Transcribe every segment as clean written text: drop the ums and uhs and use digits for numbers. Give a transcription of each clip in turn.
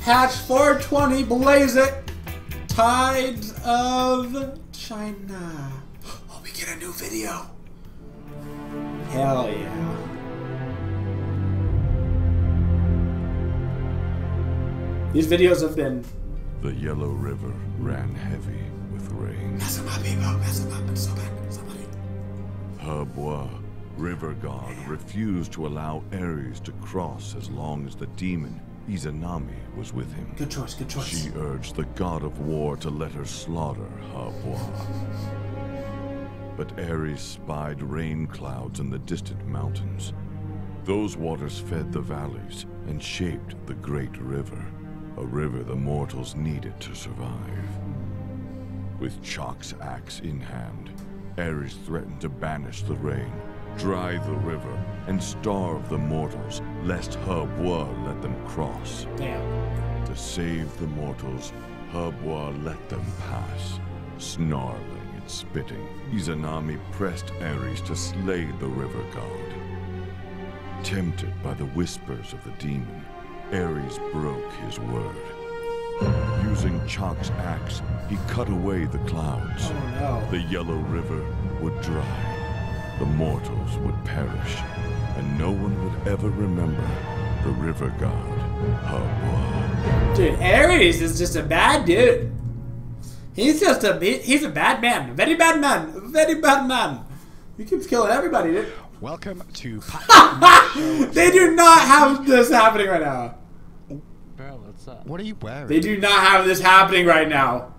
Patch 420, blaze it. Tides of China. Oh, we get a new video. Hell yeah. These videos have been... The Yellow River ran heavy with rain. Mess him up, people. Mess him up. I'm so bad. Somebody. Herbois, river god, refused to allow Ares to cross as long as the demon Izanami was with him. Good choice, good choice. She urged the god of war to let her slaughter Herbois. But Ares spied rain clouds in the distant mountains. Those waters fed the valleys and shaped the great river, a river the mortals needed to survive. With Chalk's axe in hand, Ares threatened to banish the rain, dry the river, and starve the mortals, lest Herbois let them cross. Damn. To save the mortals, Herbois let them pass. Snarling and spitting, Izanami pressed Ares to slay the river god. Tempted by the whispers of the demon, Ares broke his word. Using Chalk's axe, he cut away the clouds. Oh no. The Yellow River would dry. The mortals would perish, and no one would ever remember the river god, Herbois. Dude, Ares is just a bad dude. He's a bad man. A very bad man. A very bad man. He keeps killing everybody, dude. Welcome to They do not have this happening right now. Bro, what's up? What are you wearing? They do not have this happening right now.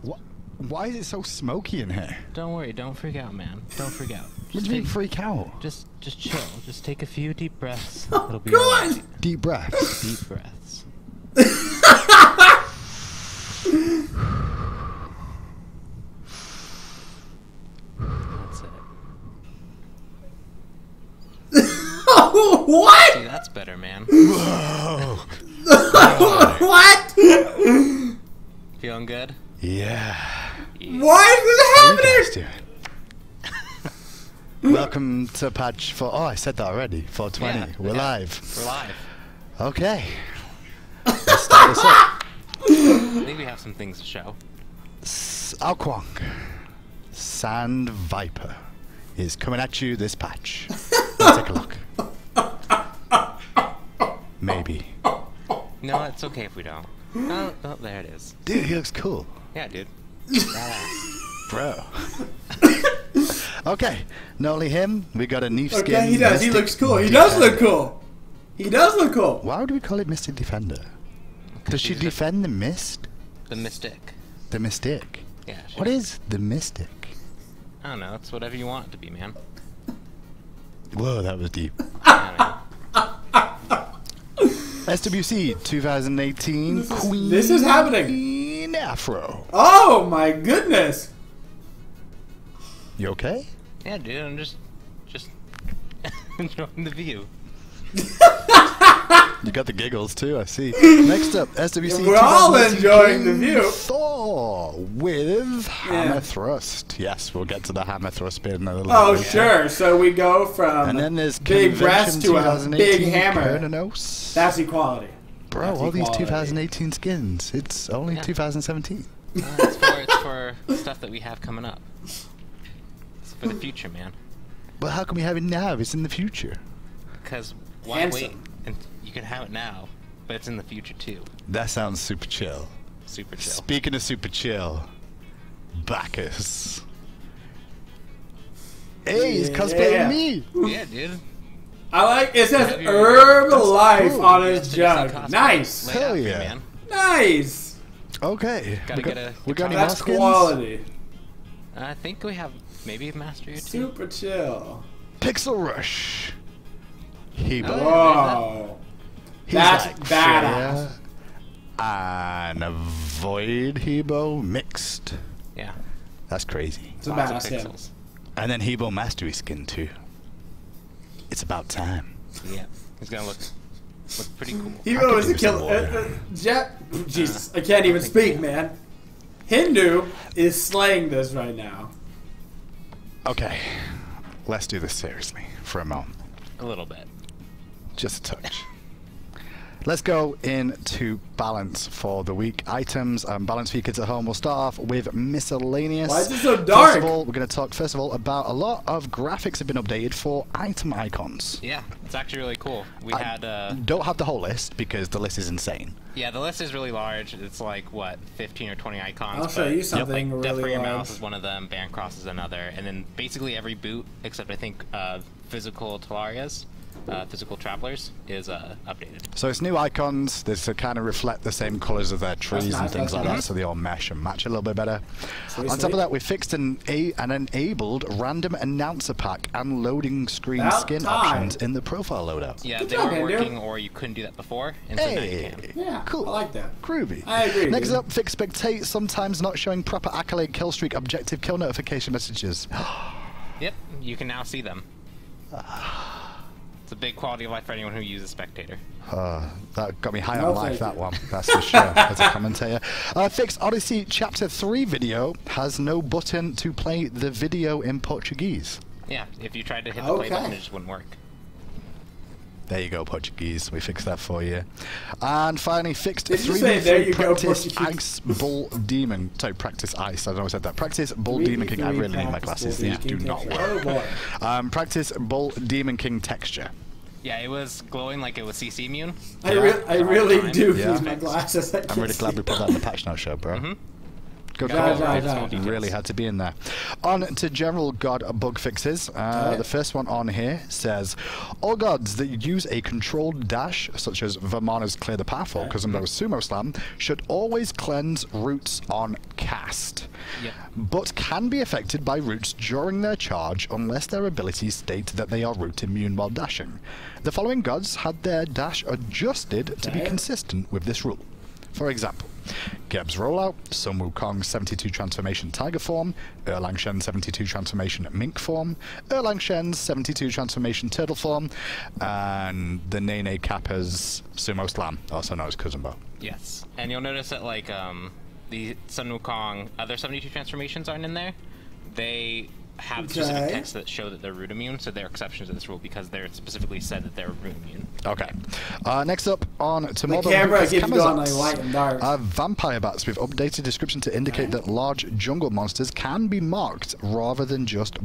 What? Why is it so smoky in here? Don't worry, don't freak out, man. Don't freak out. What do you mean freak out? Just chill. Just take a few deep breaths. Oh, It'll be God. alright. Deep breaths. Deep breaths. That's it. What? See, that's better, man. Whoa. What? Feeling good? Yeah. Why is this How you guys happening? doing? Welcome to patch for. Oh, I said that already. 420. Yeah, We're yeah. live. We're live. Okay. Let's start this up. I think we have some things to show. Alquang, Sand Viper, is coming at you this patch. Let's take a look. Maybe. No, it's okay if we don't. Oh, there it is. Dude, he looks cool. Yeah, dude. Badass. Bro. Okay, not only him, we got a new skin. Okay, he does. He Mystic looks cool. He does look Defender. cool. He does look cool. Why would we call it Mystic Defender? Does she she's a- defend the mist? The Mystic. The Mystic? Yeah. What is the Mystic? I don't know. It's whatever you want it to be, man. Whoa, that was deep. I don't know. SWC 2018 Queen. This is happening. Queen Afro. Oh my goodness. You okay? Yeah, dude. I'm just enjoying the view. You got the giggles too, I see. Next up, SWC. We're all 2018 enjoying the view. Thor with Hammer Thrust. Yes, we'll get to the Hammer Thrust bit in a little Oh bit. sure. So we go from And then there's big breast to a 2018 big hammer. Kernos. That's equality. Bro, That's all these equality. 2018 skins. It's only Yeah. 2017. It's for stuff that we have coming up. It's for the future, man. Well, how can we have it now? It's in the future. Because why Handsome. wait? And you can have it now, but it's in the future too. That sounds super chill. Super chill. Speaking of super chill, Bacchus. Hey, he's Yeah. cosplaying me. Yeah, dude. I like it says Have your- Herbalife cool. on That's his the jug. cosplay Nice. laid Hell out for you, yeah. man. Nice. Okay. Gotta get a we got any guitar. more That's skins? quality. I think we have maybe a mastery or two. Super chill. Pixel Rush. Hebo. Oh, yeah. Whoa. He's That's like badass. Freya and a Void Hebo mixed. Yeah. That's crazy. It's a Lots of badass him. pixels. And then Hebo Mastery skin too. It's about time. Yeah. He's gonna look pretty cool. Hero is do a some killer. more. Jesus, I can't even speak, man. Hindu is slaying this right now. Okay. Let's do this seriously for a moment. A little bit. Just a touch. Let's go into balance for the week. Items and balance for you kids at home. We'll start off with miscellaneous. Why is it so dark? First of all, we're going to talk about a lot of graphics have been updated for item icons. Yeah, it's actually really cool. We don't have the whole list because the list is insane. Yeah, the list is really large. It's like, what, 15 or 20 icons. I'll show you something really Death for Your large. Mouse is one of them, Bancross is another, and then basically every boot, except I think Physical Talarias, Physical Travelers, is updated. So it's new icons. They kind of reflect the same colors of their trees nice, and things that's like that, nice. so they all mesh and match a little bit better. Sweet, On top sweet. of that, we fixed an enabled random announcer pack and loading screen About skin time. options in the profile loadout. Yeah, Good they job, were Andrew. working, or you couldn't do that before, and so now you Hey, can. Yeah, cool. I like that. Groovy. I agree, Next dude. up, fix spectate, sometimes not showing proper accolade, kill streak, objective, kill notification messages. Yep, you can now see them. It's a big quality of life for anyone who uses Spectator. That got me high No, on life, thank that you. one. That's for sure, as a commentator. Fix Odyssey Chapter 3 video has no button to play the video in Portuguese. Yeah, if you tried to hit the play Okay. button, it just wouldn't work. There you go, Portuguese. We fixed that for you. And finally, fixed Did you 3v3 say, "There you go, practice Portuguese"? Ice Bull Demon. Sorry, practice Ice. I don't know if I said that. Practice Bull Demon King. I really need my glasses. These do not work. Oh boy. Practice Bull Demon King texture. Yeah, it was glowing like it was CC immune. I really time. do Yeah. need my glasses. I I'm can't really glad see. we put that in the patch notes show, bro. Mm-hmm. Good Yeah, call. yeah, It yeah. Details. really had to be in there. On to general god bug fixes. The first one on here says, all gods that use a controlled dash, such as Vermana's Clear the Path or Kazumbo's Sumo Slam, should always cleanse roots on cast, Yep. but can be affected by roots during their charge unless their abilities state that they are root immune while dashing. The following gods had their dash adjusted to be Okay. consistent with this rule. For example, Geb's Rollout, Sun Wukong's 72 Transformation Tiger Form, Erlang Shen's 72 Transformation Mink Form, Erlang Shen's 72 Transformation Turtle Form, and the Nene Kappa's Sumo Slam, also known as Kuzumbo. Yes, and you'll notice that like the Sun Wukong other 72 transformations aren't in there. They have specific Okay. texts that show that they're root immune, so they're exceptions to this rule because they're specifically said that they're root immune. Okay. Next up on to The mobile camera Lucas keeps going like Kamazats. light and dark. Vampire bats with updated description to indicate that large jungle monsters can be marked rather than just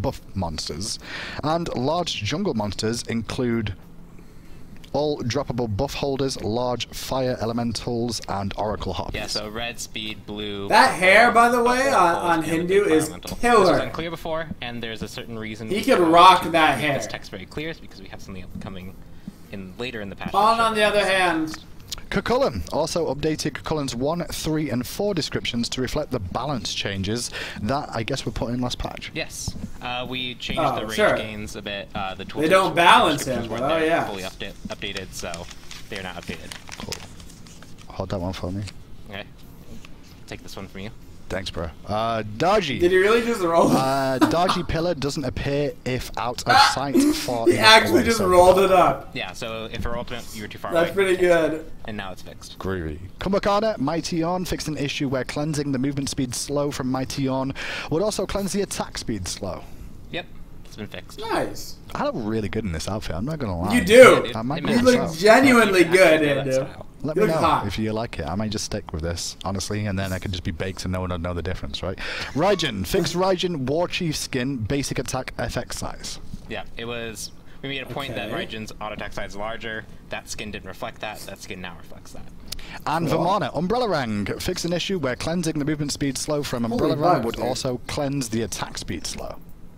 buff monsters. And large jungle monsters include all droppable buff holders, large fire elementals, and oracle hops. Yeah, so red, speed, blue. That hair, by the purple, way, purple, on and Hindu is environmental. killer. This was unclear before, and there's a certain reason. He we could have rock to that make hair. This text very clear is because we have something upcoming later in the patch. Pawn, on the other hand, Cucullin also updated Cucullin's 1, 3, and 4 descriptions to reflect the balance changes that I guess were put in last patch. Yes, we changed Oh, the range sure. gains a bit. The They don't balance descriptions him, weren't oh, there yeah. fully updated, so they're not updated. Cool. Hold that one for me. Okay, take this one from you. Thanks, bro. Darji. did he really just roll? Darji Pillar doesn't appear if out of sight for He enough actually away, just so rolled it up. Yeah, so if her ultimate, you were too far That's away. pretty good. And now it's fixed. Groovy. Kumbhakana, Mighty On fixed an issue where cleansing the movement speed slow from Mighty On would also cleanse the attack speed slow. Yep, it's been fixed. Nice. I look really good in this outfit, I'm not gonna lie. You do. I might It go You matches. this look out. genuinely You good, actually know that Hindu. style. Let You me look know hot. if you like it. I might just stick with this, honestly, and then I could just be baked and no one would know the difference, right? Raijin. Fixed Raijin War Chief skin, basic attack FX size. Yeah, it was. We made a point that Okay. Raijin's auto attack size is larger. That skin didn't reflect that. That skin now reflects that. And Cool. Vermana, Umbrella Rang. Fixed an issue where cleansing the movement speed slow from Umbrella Holy Rang bugs, would dude. also cleanse the attack speed slow.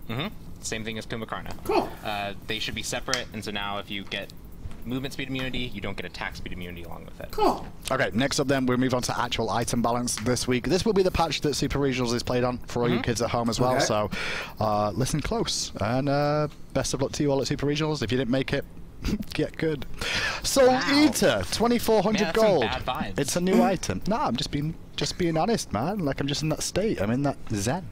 Mm-hmm. Same thing as Kumbhakarna. Cool. They should be separate, and so now if you get movement speed immunity, you don't get attack speed immunity along with it. Cool. Okay, next up then, we'll move on to actual item balance this week. This will be the patch that Super Regionals is played on for all you kids at home as well, Okay. so listen close. And best of luck to you all at Super Regionals. If you didn't make it, get good. Soul Wow. Eater, 2,400 Man, that's some gold. bad vibes. It's a new item. No, I'm just being honest, man. Like, I'm just in that state. I'm in that zen.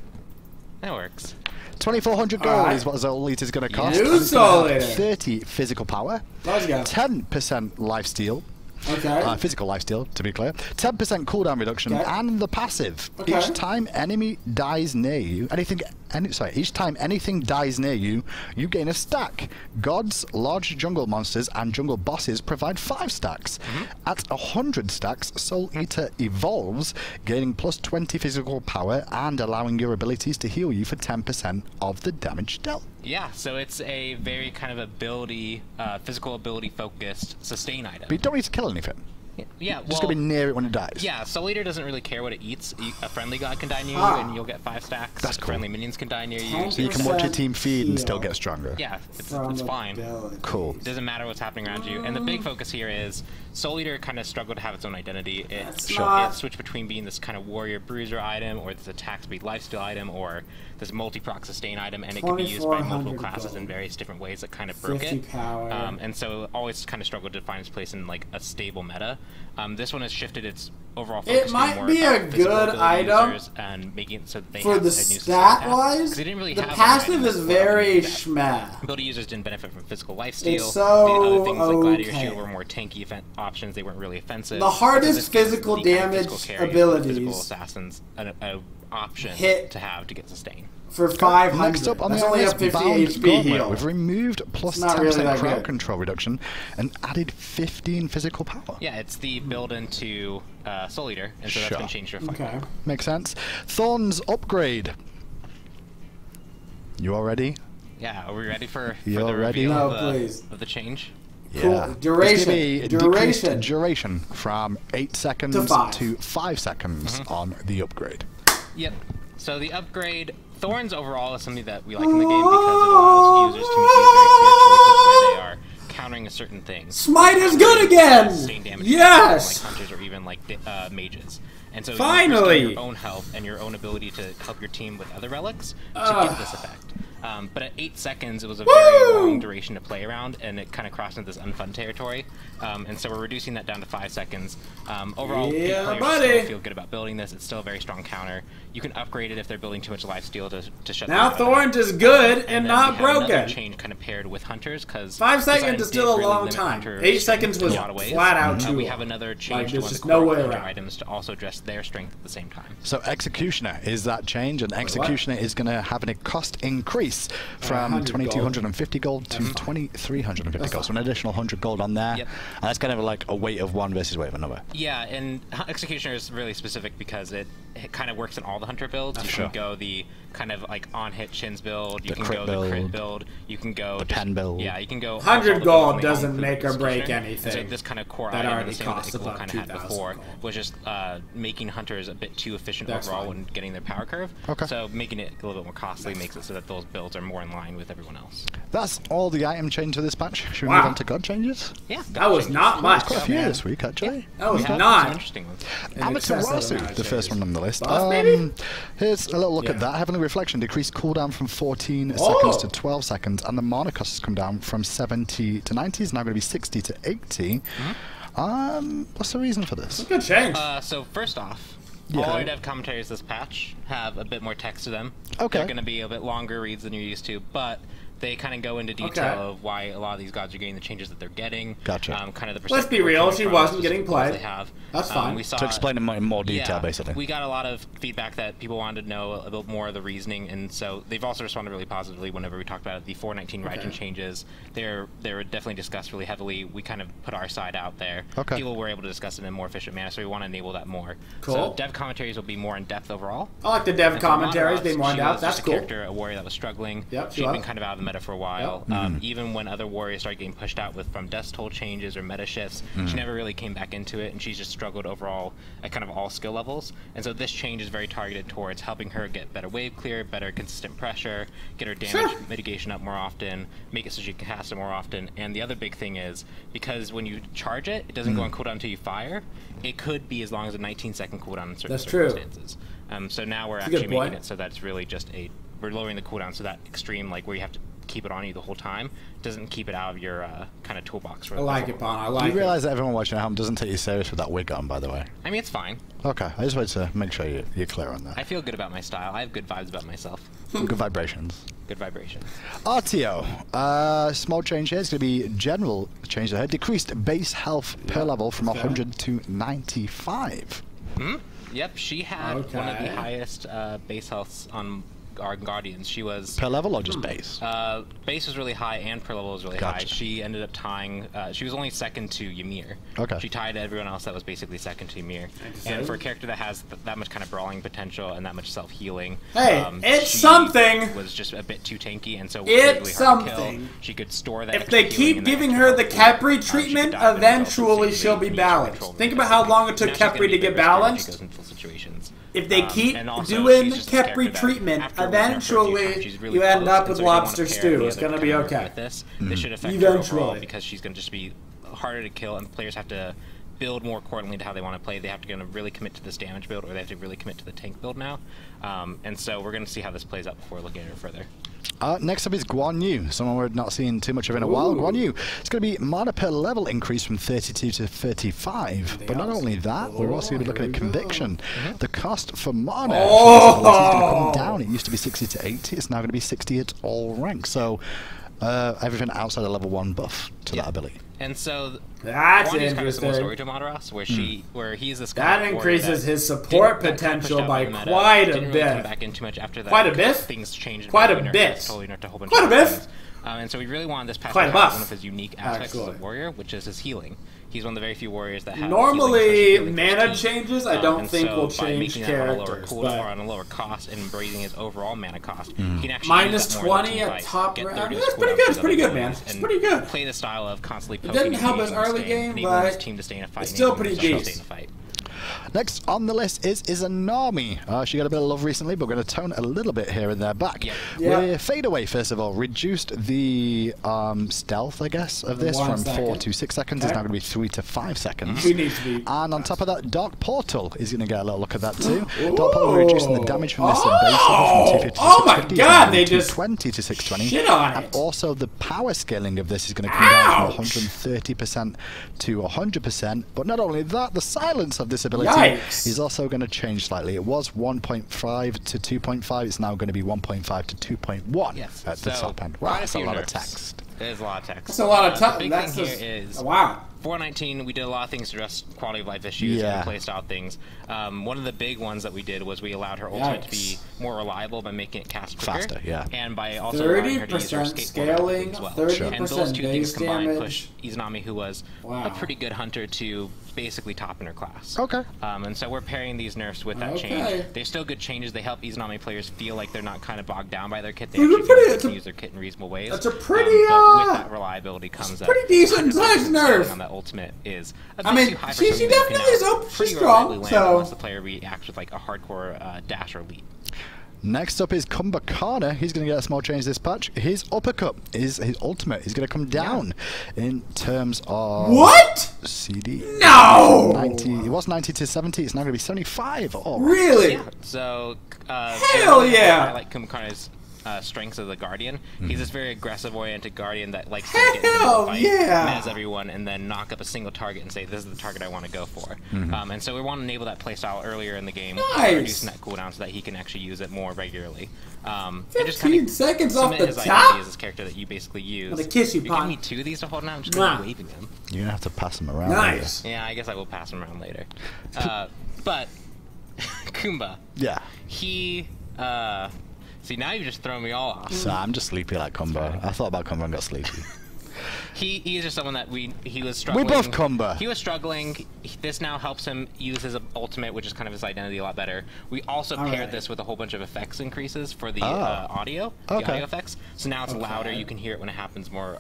That works. 2,400 gold Alright. is what Soul Eater is going to cost. New and it's gonna Soul have Eater. 30 physical power, Let's go. 10% lifesteal, Okay. physical lifesteal, to be clear, 10% cooldown reduction, Okay. and the passive. Okay. Each time enemy dies near you, anything each time anything dies near you, you gain a stack. Gods, large jungle monsters, and jungle bosses provide 5 stacks. At 100 stacks, Soul Eater evolves, gaining plus 20 physical power and allowing your abilities to heal you for 10% of the damage dealt. Yeah, so it's a very kind of ability, physical ability focused sustain item. But you don't need to kill anything. Yeah, well, Just gonna be near it when it dies. Yeah, Soul Eater doesn't really care what it eats. A friendly god can die near you, and you'll get 5 stacks. That's cool. Friendly minions can die near you. So you can watch your team feed and still get stronger. Yeah, it's fine. Cool. It doesn't matter what's happening around you. And the big focus here is Soul Eater kind of struggled to have its own identity. It switched between being this kind of warrior bruiser item, or this attack speed lifesteal item, or this multi-proc sustain item, and it can be used by multiple classes in various different ways that kind of broke it. And so it always kind of struggled to find its place in like a stable meta. This one has shifted its overall focus. It might be a good item and making it so that they for have the a new stat-wise. They didn't really the have passive is very schmeh. Ability users didn't benefit from physical lifesteal. It's so the other things like Gladiator Shield were more tanky options. They weren't really offensive. The hardest physical damage abilities. Physical assassins an option to have to get sustain. For 500. Next up on That's the only a list, 50 Bound HP Gauntlet. heal. We've removed plus 10% crowd control reduction and added 15 physical power. Yeah, it's the build into Soul Eater, and so that's been changed to a fight. Okay. Makes sense. Thorns upgrade. You all ready? Yeah, are we ready for You the all ready? reveal No, please. of the change? Cool. Yeah. Duration. Decreased duration from 8 seconds to 5 seconds on the upgrade. Yep. So the upgrade, Thorns overall is something that we like in the game because it allows users to make these very clear choices where they are countering a certain thing. Smite is good again! Sustain damage Yes! like hunters or even like mages. And so finally, you your own health and your own ability to help your team with other relics to get this effect. But at 8 seconds, it was a very long duration to play around, and it kind of crossed into this unfun territory. And so we're reducing that down to 5 seconds. Overall, players still feel good about building this. It's still a very strong counter. You can upgrade it if they're building too much lifesteal to shut now down. Thorns is good and not broken. Change kind of paired with hunters because 5 seconds is still a long time. 8 seconds was flat out too long. We have another change to one of the core items to also address their strength at the same time. So Executioner is that change, and Executioner is going to have a cost increase from 2,250 gold to 2,350 gold. So an additional 100 gold on there. Yep. And that's kind of like a weight of one versus weight of another. Yeah, and Executioner is really specific because it kind of works in all the hunter builds. You can go the kind of like on-hit shins build, you can go the crit build, you can go the pen build. Yeah, you can go 100 gold doesn't make or break anything. So this kind of core that item already is the same that costs Incon about kind of had before, was just making hunters a bit too efficient overall when getting their power curve. Okay. So making it a little bit more costly makes it so that those builds are more in line with everyone else. That's all the item change of this patch. Should we move on to god changes? Yeah, that was not much. Quite a few this week, actually. That was not. Some interesting ones. Amaterasu, the first one on the list. Here's a little look at that. Heavenly Reflection decreased cooldown from 14 seconds to 12 seconds, and the mana cost has come down from 70 to 90. It's now going to be 60 to 80. What's the reason for this? Good change. So first off, all our dev commentaries this patch have a bit more text to them. Okay. They're going to be a bit longer reads than you're used to, but they kind of go into detail of why a lot of these gods are getting the changes that they're getting. Gotcha. Kind of the Let's be real, she wasn't getting played. They have. That's fine. We saw, to explain in more detail, basically. We got a lot of feedback that people wanted to know a bit more of the reasoning, and so they've also responded really positively whenever we talked about it. The 419 Raijin changes, they were definitely discussed really heavily. We kind of put our side out there. People were able to discuss it in a more efficient manner, so we want to enable that more. Cool. So dev commentaries will be more in depth overall. I like the dev commentaries being more in depth. That's cool. She was just a character, a warrior that was struggling. She'd been kind of out of the meta for a while. Even when other warriors started getting pushed out from Death's Toll changes or meta shifts, she never really came back into it, and she's just struggled overall at kind of all skill levels. And so this change is very targeted towards helping her get better wave clear, better consistent pressure, get her damage mitigation up more often, make it so she can cast it more often. And the other big thing is, because when you charge it, it doesn't go on cooldown until you fire. It could be as long as a 19-second cooldown in certain circumstances. So now we're actually making it so that it's really just we're lowering the cooldown so that extreme, like where you have to keep it on you the whole time, doesn't keep it out of your kind of toolbox. I like it, Bon. I like it. You realize that everyone watching at home doesn't take you serious with that wig on, by the way? I mean, it's fine. Okay, I just wanted to make sure you're clear on that. I feel good about my style. I have good vibes about myself. Good vibrations. Good vibrations. RTO. Small change here. It's going to be general change there. Decreased base health per level from 100 to 95. Yep, she had one of the highest base healths on our Guardians. She was per level or just base? Base was really high and per level was really high. She ended up tying. She was only second to Ymir. Okay. She tied everyone else that was basically second to Ymir. And for a character that has that much kind of brawling potential and that much self-healing, hey, it's something. Was just a bit too tanky, and so it's really something. Hard to kill. She could store that. If they keep giving her the Capri treatment, eventually she'll be balanced. Think about how long it took Capri to get balanced. If they keep doing Capri treatment, eventually you end up with lobster stew. It's gonna be okay. This should affect her overall because she's gonna just be harder to kill, and players have to build more accordingly to how they want to play. They have to really commit to this damage build, or they have to really commit to the tank build now. And so we're going to see how this plays out before looking at it further. Next up is Guan Yu, someone we're not seeing too much of in a while. Guan Yu, it's going to be mana per level increase from 32 to 35. But not only that, we're also going to be looking at conviction. The cost for mana is going to come down. It used to be 60 to 80. It's now going to be 60 at all ranks. So everything outside the level 1 buff to that ability. And so that's interesting. Kind of similar story to Madaras, where he's this that increases his support potential by quite a bit. Come back in too much after that. Quite a bit. Things changed. Quite a bit. Totally nerfed a whole bunch quite of a bit. Things. And so we really wanted this patch to have one of his unique aspects as a warrior, which is his healing. He's one of the very few warriors that have normally mana changes. I don't think will change characters, but on a lower cost and raising his overall mana cost, he can actually minus 20 at top rank. That's pretty good. It's pretty good, man. It's pretty good. Play the style of constantly poking. It didn't help his early game, but his team to stay in a fight. It's still pretty decent. Next on the list is Izanami. She got a bit of love recently, but we're going to tone a little bit here and there back. We're Fade Away, first of all. Reduced the stealth, I guess, of this from 4 to 6 seconds. It's now going to be 3 to 5 seconds. And on top of that, Dark Portal is going to get a little look at that too. Dark Portal reducing the damage from this base level from 250 to 650. Oh my god, they just 220 to 620. Shit on it. And also the power scaling of this is going to come down from 130% to 100%. But not only that, the silence of this ability is also going to change slightly. It was 1.5 to 2.5. It's now going to be 1.5 to 2.1 at the top end. Wow, that's a lot of text. It is a lot of text. That's a lot of text. The big thing here is wow. 419, we did a lot of things to address quality of life issues and playstyle things. One of the big ones that we did was we allowed her ultimate to be more reliable by making it cast quicker. Faster, and by also allowing her to use her scaling, as well. 30% And those two things combined damage. push Izanami, who was a pretty good hunter, to basically top in her class. And so we're pairing these nerfs with that change. They're still good changes. They help Izanami players feel like they're not kind of bogged down by their kit. They actually feel like they can use their kit in reasonable ways. That's a pretty but with that reliability comes that pretty decent sized nerf. On that ultimate is she definitely is up. She's strong. So unless the player reacts with like a hardcore dash or leap. Next up is Kumbhakana. He's going to get a small change this patch. His uppercut is his ultimate. He's going to come down in terms of CD. No. 90. It was 90 to 70. It's now going to be 75. Oh, really? Yeah. So hell yeah! I like Kumbhakana's strengths as a guardian. He's this very aggressive-oriented guardian that likes to get into the fight, mez everyone, and then knock up a single target and say, "This is the target I want to go for." And so we want to enable that playstyle earlier in the game, reducing that cooldown so that he can actually use it more regularly. 15 seconds off the his top. Is this character that you basically use. I'm gonna kiss you, You're giving me 2 of these to hold now. I'm just gonna be waving them. You're gonna have to pass them around. Nice. Later. Yeah, I guess I will pass them around later. But Kumba. Yeah. He. See, now you've just thrown me all off. So I'm just sleepy like Kumba. I thought about Kumba and got sleepy. He is just someone that he was struggling. We both Kumba. He was struggling. This now helps him use his ultimate, which is kind of his identity a lot better. We also paired this with a whole bunch of effects increases for the audio, the audio effects. So now it's louder. You can hear it when it happens more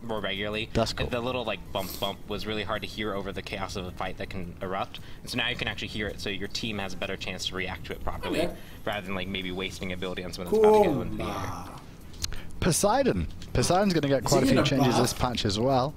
regularly. That's cool. The little like bump was really hard to hear over the chaos of a fight that can erupt. And so now you can actually hear it, so your team has a better chance to react to it properly, rather than like maybe wasting ability on someone that's about to go into the air. Poseidon. Poseidon's going to get quite a few changes this patch as well.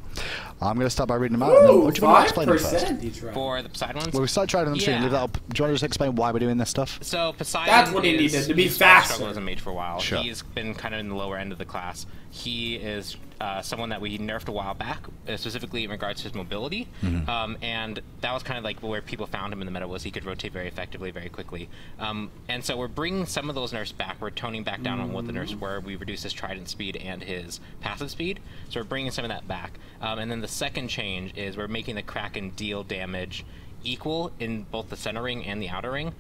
I'm going to start by reading them out. And then, what do you want to explain them first? For the Poseidon ones? Well, we started trying them soon. Leave that up. Do you want to just explain why we're doing this stuff? So Poseidon that's what he needed to be faster. Struggled as a mage for a while. Sure. He's been kind of in the lower end of the class. He is someone that we nerfed a while back, specifically in regards to his mobility. And that was kind of like where people found him in the meta, was he could rotate very effectively, very quickly. And so we're bringing some of those nerfs back. We're toning back down on what the nerfs were. We reduced his trident speed and his passive speed. So we're bringing some of that back. And then the second change is we're making the Kraken deal damage equal in both the center ring and the outer ring.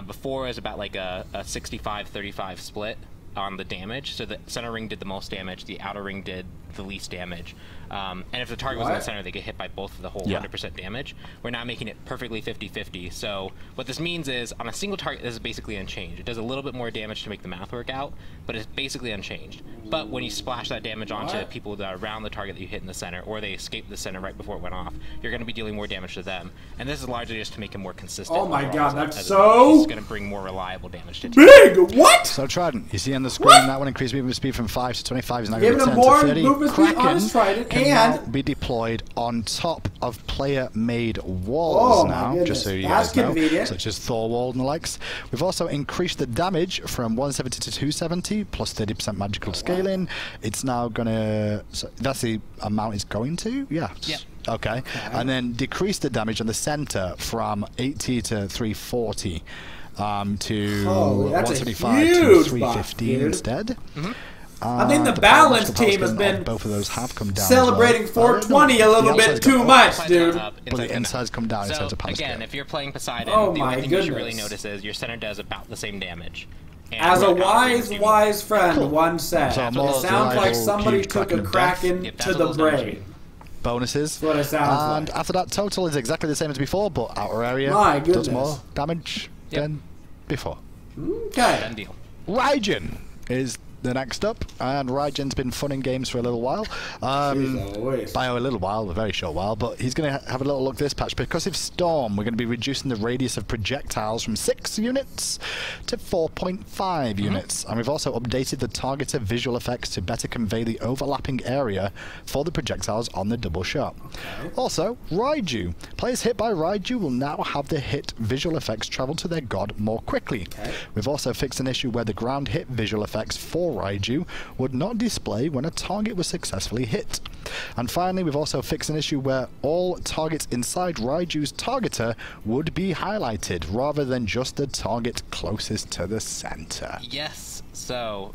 Before it was about like a 65-35 split on the damage, so the center ring did the most damage, the outer ring did the least damage. And if the target was in the center, they get hit by both of the whole 100% damage. We're now making it perfectly 50-50. So what this means is, on a single target, this is basically unchanged. It does a little bit more damage to make the math work out, but it's basically unchanged. But when you splash that damage onto people that are around the target that you hit in the center, or they escaped the center right before it went off, you're going to be dealing more damage to them. And this is largely just to make it more consistent. Oh my god, that's so... It's going to bring more reliable damage to big! What? So Trident, you see on the screen that one increased movement speed from 5 to 25 is now going to return more to 30. movement speed on his Trident, can now be deployed on top of player-made walls now, just so you guys know, such as Thor wall and the likes. We've also increased the damage from 170 to 270, plus 30% magical scaling. It's now going to... So that's the amount it's going to? Yeah. Yep. Okay. And then decrease the damage on the center from 80 to 340 to 175 to 315 instead. I think the balance team has been both of those have come down celebrating 420 a little bit too much, dude. But the insides come down in terms of power again, scale. if you're playing Poseidon, the only thing you should really notice is your center does about the same damage. And as a wise friend once said, it sounds like somebody took a Kraken to the brain. Bonuses. That's what it sounds and after that, total is exactly the same as before, but outer area does more damage than before. Okay. Done deal. Raijin is the next up, and Raijin's been fun in games for a little while. By a little while, a very short while, but he's going to have a little look this patch. Because of Storm, we're going to be reducing the radius of projectiles from 6 units to 4.5 units. And we've also updated the targeter visual effects to better convey the overlapping area for the projectiles on the double shot. Also, Raiju. Players hit by Raiju will now have the hit visual effects travel to their god more quickly. We've also fixed an issue where the ground hit visual effects for Raiju would not display when a target was successfully hit. And finally, we've also fixed an issue where all targets inside Raiju's targeter would be highlighted rather than just the target closest to the center. Yes, so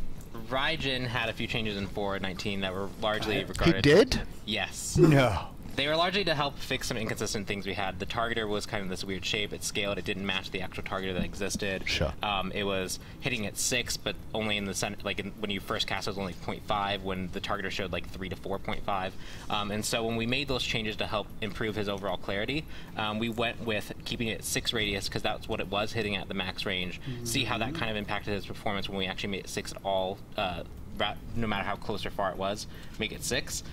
Raijin had a few changes in 4.19 that were largely regarded... He did? Yes. No. They were largely to help fix some inconsistent things we had. The targeter was kind of this weird shape. It scaled. It didn't match the actual targeter that existed. Sure. It was hitting at 6, but only in the center. Like when you first cast, it was only 0.5. When the targeter showed like 3 to 4.5. And so when we made those changes to help improve his overall clarity, we went with keeping it at 6 radius because that's what it was hitting at the max range. See how that kind of impacted his performance when we actually made it 6 at all, no matter how close or far it was. Make it 6.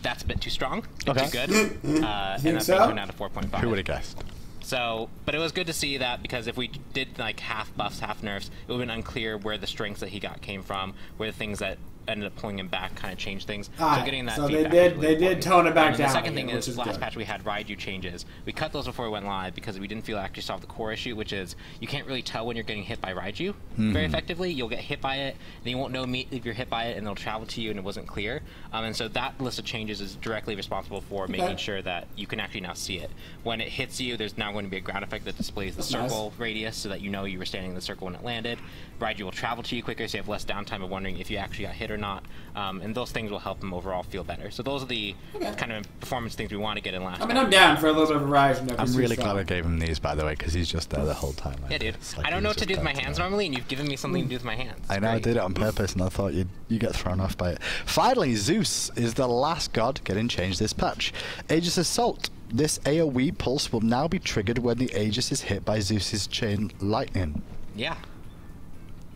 That's a bit too strong, too good, and that's turned down to 4.5. Who would have guessed? So, but it was good to see that because if we did like half buffs, half nerfs, it would have been unclear where the strengths that he got came from, where the things that ended up pulling him back kind of changed things. So getting that feedback they did tone it back down. The second thing is last patch we had Raiju changes. We cut those before we went live because we didn't feel it actually solved the core issue, which is you can't really tell when you're getting hit by Raiju very effectively. You'll get hit by it, and you won't know if you're hit by it, and it'll travel to you, and it wasn't clear. And so that list of changes is directly responsible for making sure that you can actually now see it. When it hits you, there's now going to be a ground effect that displays the circle radius so that you know you were standing in the circle when it landed. Raiju will travel to you quicker, so you have less downtime of wondering if you actually got hit or not. And those things will help him overall feel better. So those are the kind of performance things we want to get in last. I mean, I'm down for a little bit of Raiju. I'm really glad I gave him these, by the way, because he's just there the whole time. Yeah, dude. Like I don't know what to do with my hands normally, and you've given me something to do with my hands. I know, I did it on purpose, and I thought you get thrown off by it. Finally, Zeus is the last god getting changed this patch. Aegis Assault. This AoE pulse will now be triggered when the Aegis is hit by Zeus's chain lightning. Yeah.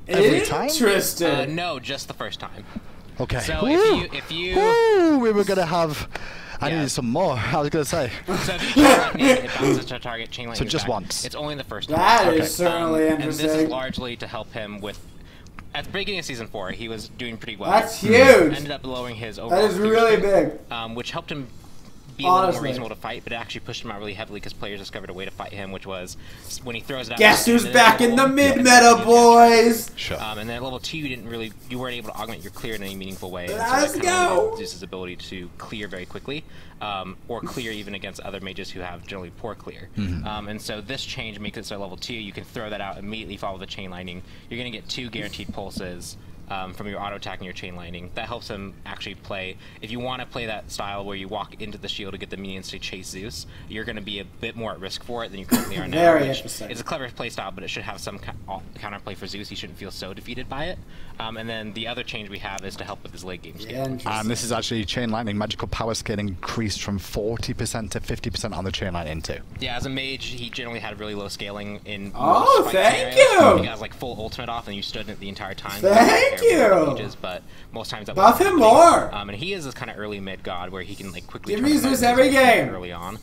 Every time? Interesting. No, just the first time. Okay. So if you we were gonna have. I needed some more. I was gonna say. So if you chain lightning, it bounces to target chain lightning. So just back. once. It's only the first time. That is certainly interesting. And this is largely to help him with. At the beginning of Season 4, he was doing pretty well. That's huge. Ended up lowering his overall. That is really big. Which helped him be a little more reasonable to fight, but it actually pushed him out really heavily because players discovered a way to fight him, which was when he throws it out. Guess who's back in the mid-meta, boys? Sure. And then at level 2, you weren't able to augment your clear in any meaningful way. Let's go. Zeus's ability to clear very quickly, or clear even against other mages who have generally poor clear. And so this change makes it so at level 2 you can throw that out immediately, follow the chain lightning. You're going to get 2 guaranteed pulses. from your auto attack and your chain lightning. That helps him actually play. If you want to play that style where you walk into the shield to get the minions to chase Zeus, you're going to be a bit more at risk for it than you currently are now. Very interesting. It's a clever play style, but it should have some counterplay for Zeus. He shouldn't feel so defeated by it. And then the other change we have is to help with his late game scale. And this is actually chain lightning. Magical power scale increased from 40% to 50% on the chain lightning too. Yeah, as a mage, he generally had really low scaling in. Oh, thank you! He has like full ultimate off, and you stood it the entire time. Thank you! Mages, but most times that buff him more. And he is this kind of early mid god where he can like quickly. Give me Zeus every game. Early on.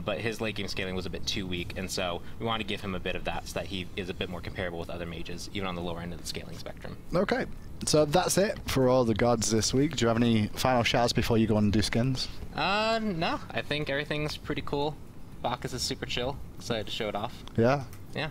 But his late game scaling was a bit too weak, and so we wanted to give him a bit of that so that he is a bit more comparable with other mages, even on the lower end of the scaling spectrum. Okay, so that's it for all the gods this week. Do you have any final shouts before you go on and do skins? No. I think everything's pretty cool. Bacchus is super chill. Excited to show it off. Yeah? Yeah.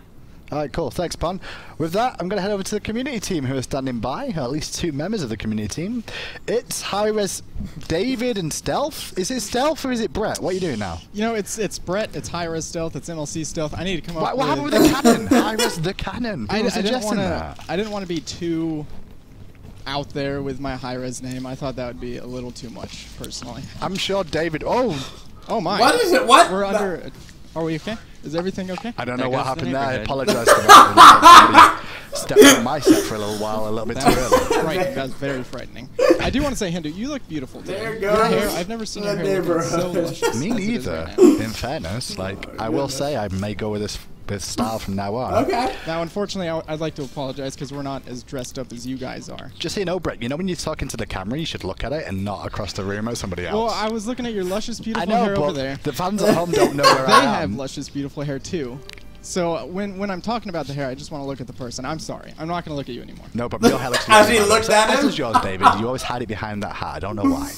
Alright, cool. Thanks, Pon. With that, I'm going to head over to the community team who are standing by, at least 2 members of the community team. It's high-res David and Stealth. Is it Stealth or is it Brett? What are you doing now? You know, it's Brett, it's high-res Stealth, it's MLC Stealth. I need to come up with... What happened with the cannon? High-res the cannon. I didn't want to be too out there with my high-res name. I thought that would be a little too much, personally. I'm sure David... Oh my. What is it? What? We're under... Are we okay? Is everything okay? I don't know what happened there. I apologize for that. Stepped on my set for a little while, a little bit too early. Right, that's very frightening. I do want to say, Hindu, you look beautiful today. There Your goes hair, I've never seen your hair look so luscious. Me as it is neither, right now. in fairness. Like, I will say I may go with this style from now on. Okay. Now, unfortunately, I'd like to apologize because we're not as dressed up as you guys are. Just so you know, Brett, you know when you talk into the camera, you should look at it and not across the room at somebody else. Well, I was looking at your luscious, beautiful hair over there. The fans at home don't know where They I am. have luscious, beautiful hair, too. So when I'm talking about the hair, I just want to look at the person. I'm sorry. I'm not going to look at you anymore. No, but your hair looks As he looked at him? This is yours, David. You always hide it behind that hat. I don't know why.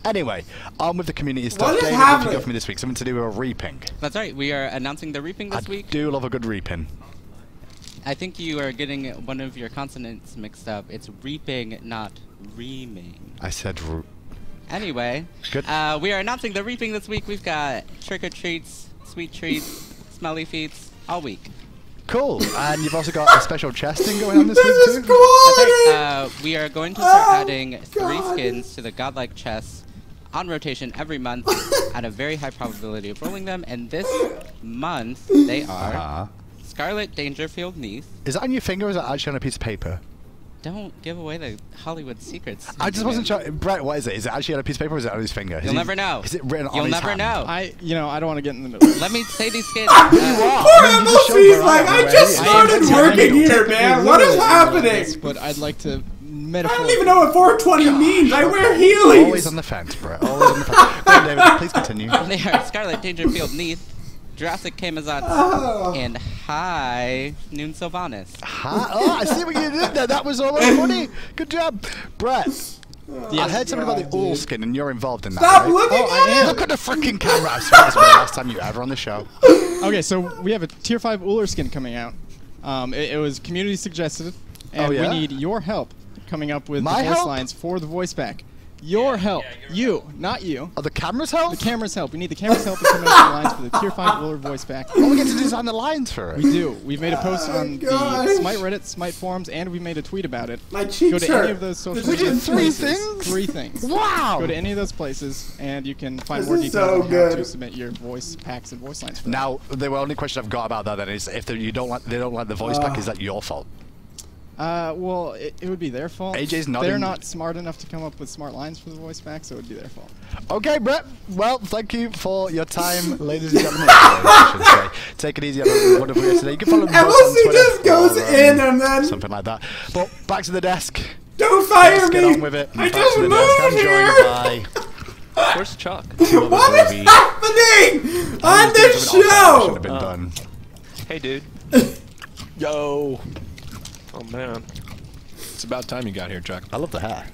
Anyway, on with the community stuff. What is David, happening? what you got for me this week? Something to do with a reaping. That's right. We are announcing the reaping this week. I do love a good reaping. I think you are getting one of your consonants mixed up. It's reaping, not reaming. I said Anyway, good. We are announcing the reaping this week. We've got trick-or-treats, sweet treats, smelly feats, all week. Cool. And you've also got a special chesting going on this week This is too? quality! That's right. We are going to start adding 3 skins to the godlike chests on rotation every month at a very high probability of rolling them. And this month, they are Scarlet Dangerfield Neath. Is that on your finger or is that actually on a piece of paper? Don't give away the Hollywood secrets. I just wasn't sure. Brett, what is it? Is it actually on a piece of paper or is it on his finger? You'll never know. Is it written on You'll his never hand? know. I don't want to get in the middle. Let me say these skins. Poor MLC's like, I just started working here, man. What is happening? But I'd like to I don't even know what 420 means. I wear Heelys. Always on the fence, Brett. Always on the fence. Go on, David. Please continue. They are Scarlet Dangerfield Neath, Jurassic Kamazot, and High Noon Sylvanas. Oh, I see what you did there. That was all funny. Good job. Brett. I heard something about the Ool skin, and you're involved in that. Stop right? looking at it. Look at the freaking camera. I swear this was the last time you ever on the show. Okay, so we have a Tier 5 Uller skin coming out. It was community suggested, and we need your help coming up with the voice lines for the voice pack. Your help. You, not you. Oh, the camera's help? The camera's help. We need the camera's help to come up with the lines for the Tier 5 Uller voice pack. Oh, we get to design the lines for it. We do. We've made a post on the Smite Reddit, Smite forums, and we made a tweet about it. My cheeks Go to any of those social We did media 3 places. things? 3 things. Wow. Go to any of those places, and you can find This more is details so on how good. to submit your voice packs and voice lines for Now, the only question I've got about that then is if they don't like the voice pack, is that your fault? Well, it would be their fault. AJ's nodding. They're not smart enough to come up with smart lines for the voice pack, so it would be their fault. Okay, Brett. Well, thank you for your time, ladies and gentlemen. I should say. Take it easy. Have a wonderful day today. You can follow me on MLC Twitter just goes in and then... something like that. But back to the desk. Don't fire Let's me! get on with it. I Back just to the desk. I'm moved joined here! by Where's Chuck? What is happening on this Should show? have been done. Hey, dude. Yo. Oh, man. It's about time you got here, Chuck. I love the hair.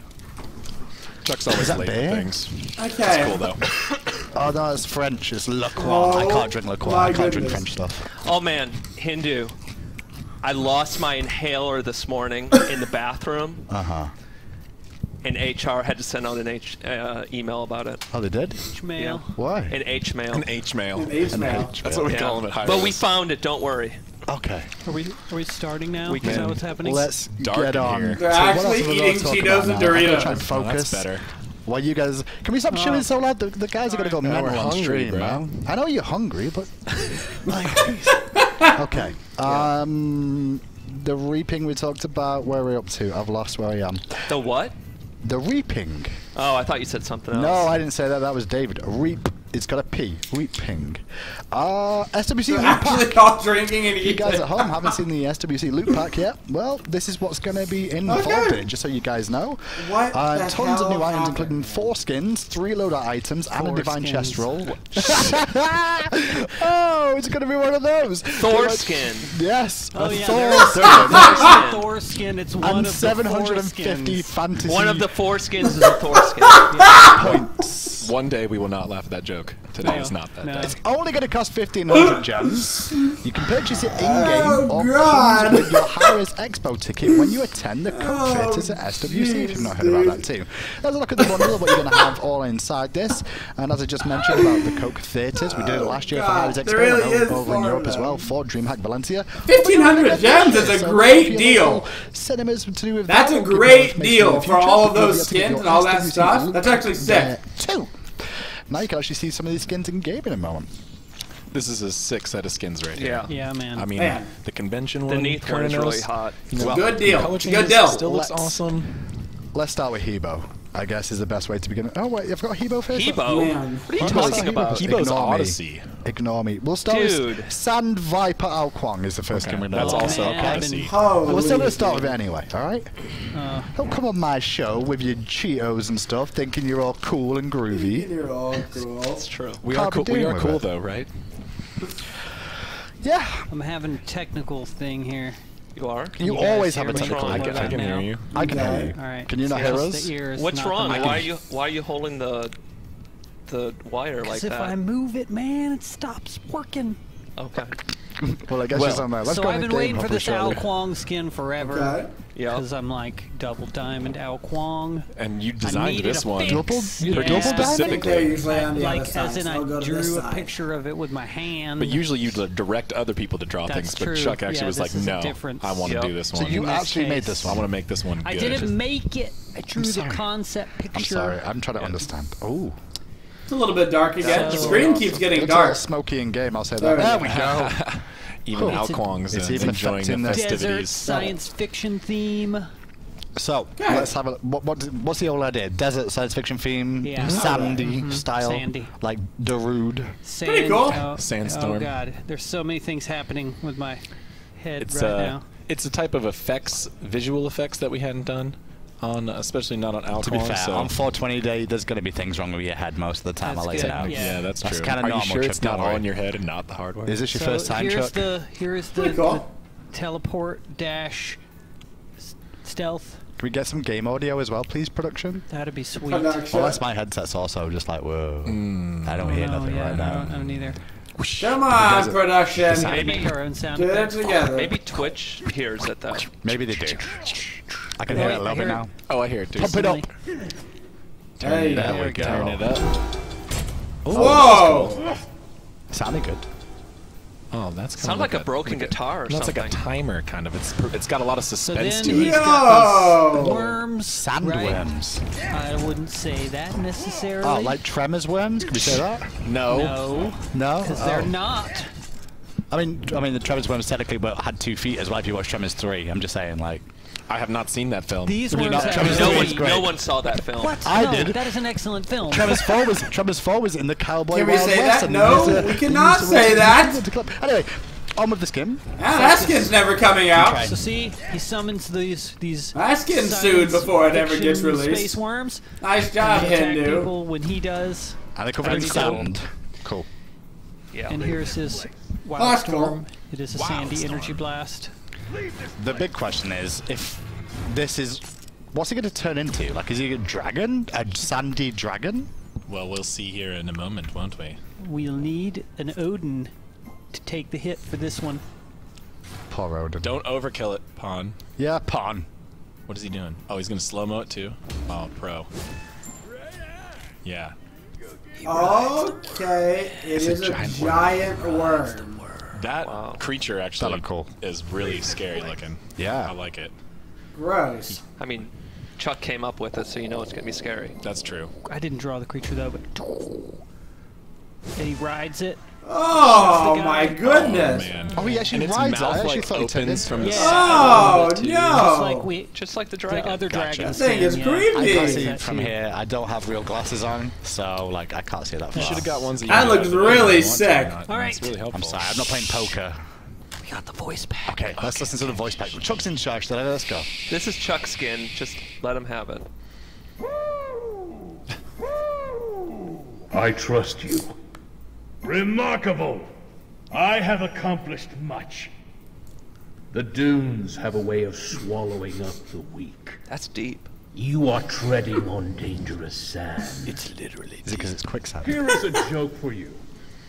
Chuck's always that late beer? with things. Okay. It's cool, though. Oh, no, it's French. It's La Croix. Oh, I can't drink La Croix. my I can't drink goodness. French stuff. Oh, man. Hindu. I lost my inhaler this morning in the bathroom. Uh-huh. And HR had to send out an email about it. Oh, they did? H-mail. Why? An H-mail. An H-mail. H-mail. That's what we call them at High But we Res. found it, don't worry. Okay. Are we starting now? Is that what's happening? Let's get on. Here. They're actually eating Cheetos and Doritos. Try and focus. That's better. Well, you guys, can we stop chewing so loud? The guys are gonna go mental on stream, bro. I know you're hungry, but okay. The reaping we talked about. Where are we up to? I've lost where I am. The what? The reaping. Oh, I thought you said something else. No, I didn't say that. That was David. Reap. It's got a P. Reaping. SWC loot actually pack. all drinking and eating. You guys at home haven't seen the SWC loot pack yet? Well, this is what's going to be involved in it, just so you guys know. What tons of new items, including 4 skins, 3 loadout items, and a divine chest roll. Oh, it's going to be one of those. Thor skin. Yes. Oh, yeah, Thor skin. It's one of 750 fantasy. One of the 4 skins is a Thor skin. Points. One day we will not laugh at that joke. Today is not that day. It's only going to cost 1,500 gems. You can purchase it in-game or comes with your Harris Expo ticket when you attend the Coke Theatres at SWC, if you've not heard about that too. Let's look at the bundle of what you're going to have all inside this. And as I just mentioned about the Coke Theatres, we did it last year for Harris Expo over in Europe as well for DreamHack Valencia. 1,500 gems is a great deal. Cinemas to do with That's a great deal for all of those skins and all that stuff. That's actually sick. Now you can actually see some of these skins in game in a moment. This is a sick set of skins right here. Yeah, man. I mean, the convention one. The Neath one is really hot. Good deal. Good deal. Still looks awesome. Let's start with Hebo, I guess is the best way to begin. Oh wait, I've got Hebo first. Hebo? What are you talking about? Hebo's Odyssey. Ignore me. We'll start with Sand Viper Ao Kwang is the first skin we know. That's also Odyssey. We're still going to start with it anyway, alright? Don't come on my show with your Cheetos and stuff thinking you're all cool and groovy. You're all cool. That's true. We are cool though, right? Yeah. I'm having a technical thing here. You are? You always have a technical. I can hear you. I can hear you. All right. Can you not hear us? What's wrong? Why are you holding the wire like that? If I move it, man, it stops working. Okay. Well, I guess it's on there. Let's go I've been waiting for this Ao Kwang. Kwang skin forever. Okay. Yeah. Because I'm like double diamond Ao Kwang. And you designed this one. Double specifically. Like, as in I drew a picture of it with my hand. But usually you direct other people to draw things, but Chuck actually was like, no, I want to do this one. So you actually made this one. I want to make this one good. I didn't make it. I drew the concept picture. I'm sorry. I'm trying to understand. Oh. It's a little bit dark again. The screen keeps getting dark. Smoky in game, I'll say that. There we go. Even Ao Kwang's enjoying the festivities. Desert science fiction theme. So, let's have a what's the old idea? Desert science fiction theme, sandy style, like Darude. Pretty cool. Sandstorm. Oh god, there's so many things happening with my head right now. It's a type of effects, visual effects that we hadn't done on, especially not on Ao Kwang. To be fair, on 420 day, there's going to be things wrong with your head most of the time. I'll let it out. Yeah, that's true. Kind of Are normal. You sure it's not on your head and not the hardware? Is this your first time, Chuck? Here's the teleport dash stealth. Can we get some game audio as well, please, production? That'd be sweet. Well, that's my headset's also just like, whoa. I don't hear nothing right now. I don't either. Come on, production. Make our own sound Get it together. Maybe Twitch hears it though. Maybe they do. I can hear it a little bit now. Oh, I hear it too. Pump it up. Hey, there we go. Turn it up. Whoa! Cool. Sounded good. Oh, that's kind sounds of like a broken guitar or something. That's like a timer, kind of. It's got a lot of suspense to it. He's got these worms, sandworms. Right? I wouldn't say that necessarily. Oh, like Tremors worms? Can we say that? No. No, because they're not. I mean, the Tremors worms technically had 2 feet as well. If you watch Tremors 3, I'm just saying, like. I have not seen that film. These worms have no one saw that film. What? I did. That is an excellent film. Tremors 4 was in the Cowboy Can we Wild say West. that? No, we cannot say that. Anyway, on with the skin. That skin's never coming out. So see, he summons these that skin's sued before it ever gets released. Space worms. Nice job, Hindu. People when he does. And they cover in sound. Cool. Yeah. And here's his Wildstorm. It is a sandy energy blast. The big question is, if this is, what's he going to turn into? Like, is he a dragon? A sandy dragon? Well, we'll see here in a moment, won't we? We'll need an Odin to take the hit for this one. Poor Odin. Don't overkill it, Pawn. Yeah, Pawn. What is he doing? Oh, he's going to slow-mo it too? Oh, pro. Yeah. Okay, it is a giant worm. That creature actually is really scary looking. Yeah. I like it. Gross. I mean, Chuck came up with it, so you know it's going to be scary. That's true. I didn't draw the creature, though, but... And he rides it. Oh, my goodness. Oh, man. Oh, he actually rides it. I actually thought he opens from the Oh, no. Just like the dragon. The other dragon. That thing is creepy. I can't see it from here. I don't have real glasses on, so like I can't see that far. You should have got ones that looks really sick. All right. It's really helpful. I'm sorry, I'm not playing poker. We got the voice pack. Okay, let's listen to the voice pack. Chuck's in charge today. Let's go. This is Chuck's skin. Just let him have it. I trust you. Remarkable! I have accomplished much. The dunes have a way of swallowing up the weak. That's deep. You are treading on dangerous sand. It's literally. Is it because it's quicksand? Here is a joke for you.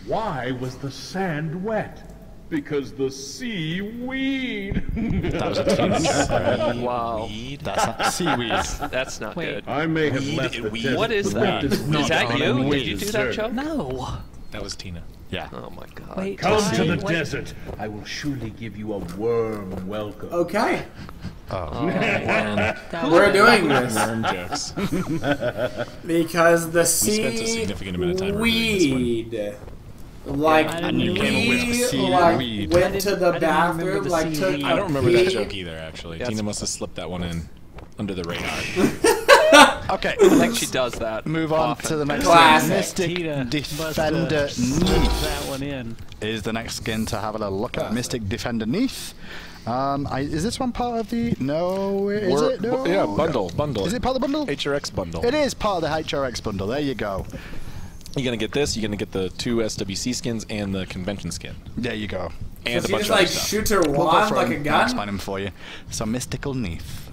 Why was the sand wet? Because the seaweed. That was a team. Wow. That's not seaweed. That's not good. I may have left the desert. What is that? Is that you? Did you do that, Chuck? No. That was Tina. Yeah. Oh my God. Wait, Come to the desert. I will surely give you a warm welcome. Okay. Oh. We're doing this. Worm jokes. Because the spent a significant amount of time reviewing seaweed. Like, we went to the bathroom, like, took I don't remember that joke either, actually. Tina must have slipped that one in under the radar. Okay, I think she does that. Move on to the next Classic. Mystic Defender Neath. That one in. Is the next skin to have a little look at. Mystic Defender Neath. Is this one part of the... No, is it? No. Yeah, bundle. Is it part of the bundle? HRX bundle. It is part of the HRX bundle. There you go. You're going to get this. You're going to get the 2 SWC skins and the convention skin. There you go. And so a bunch just of like other stuff. shoot her wand like a gun? I'll explain them for you. So Mystical Neath.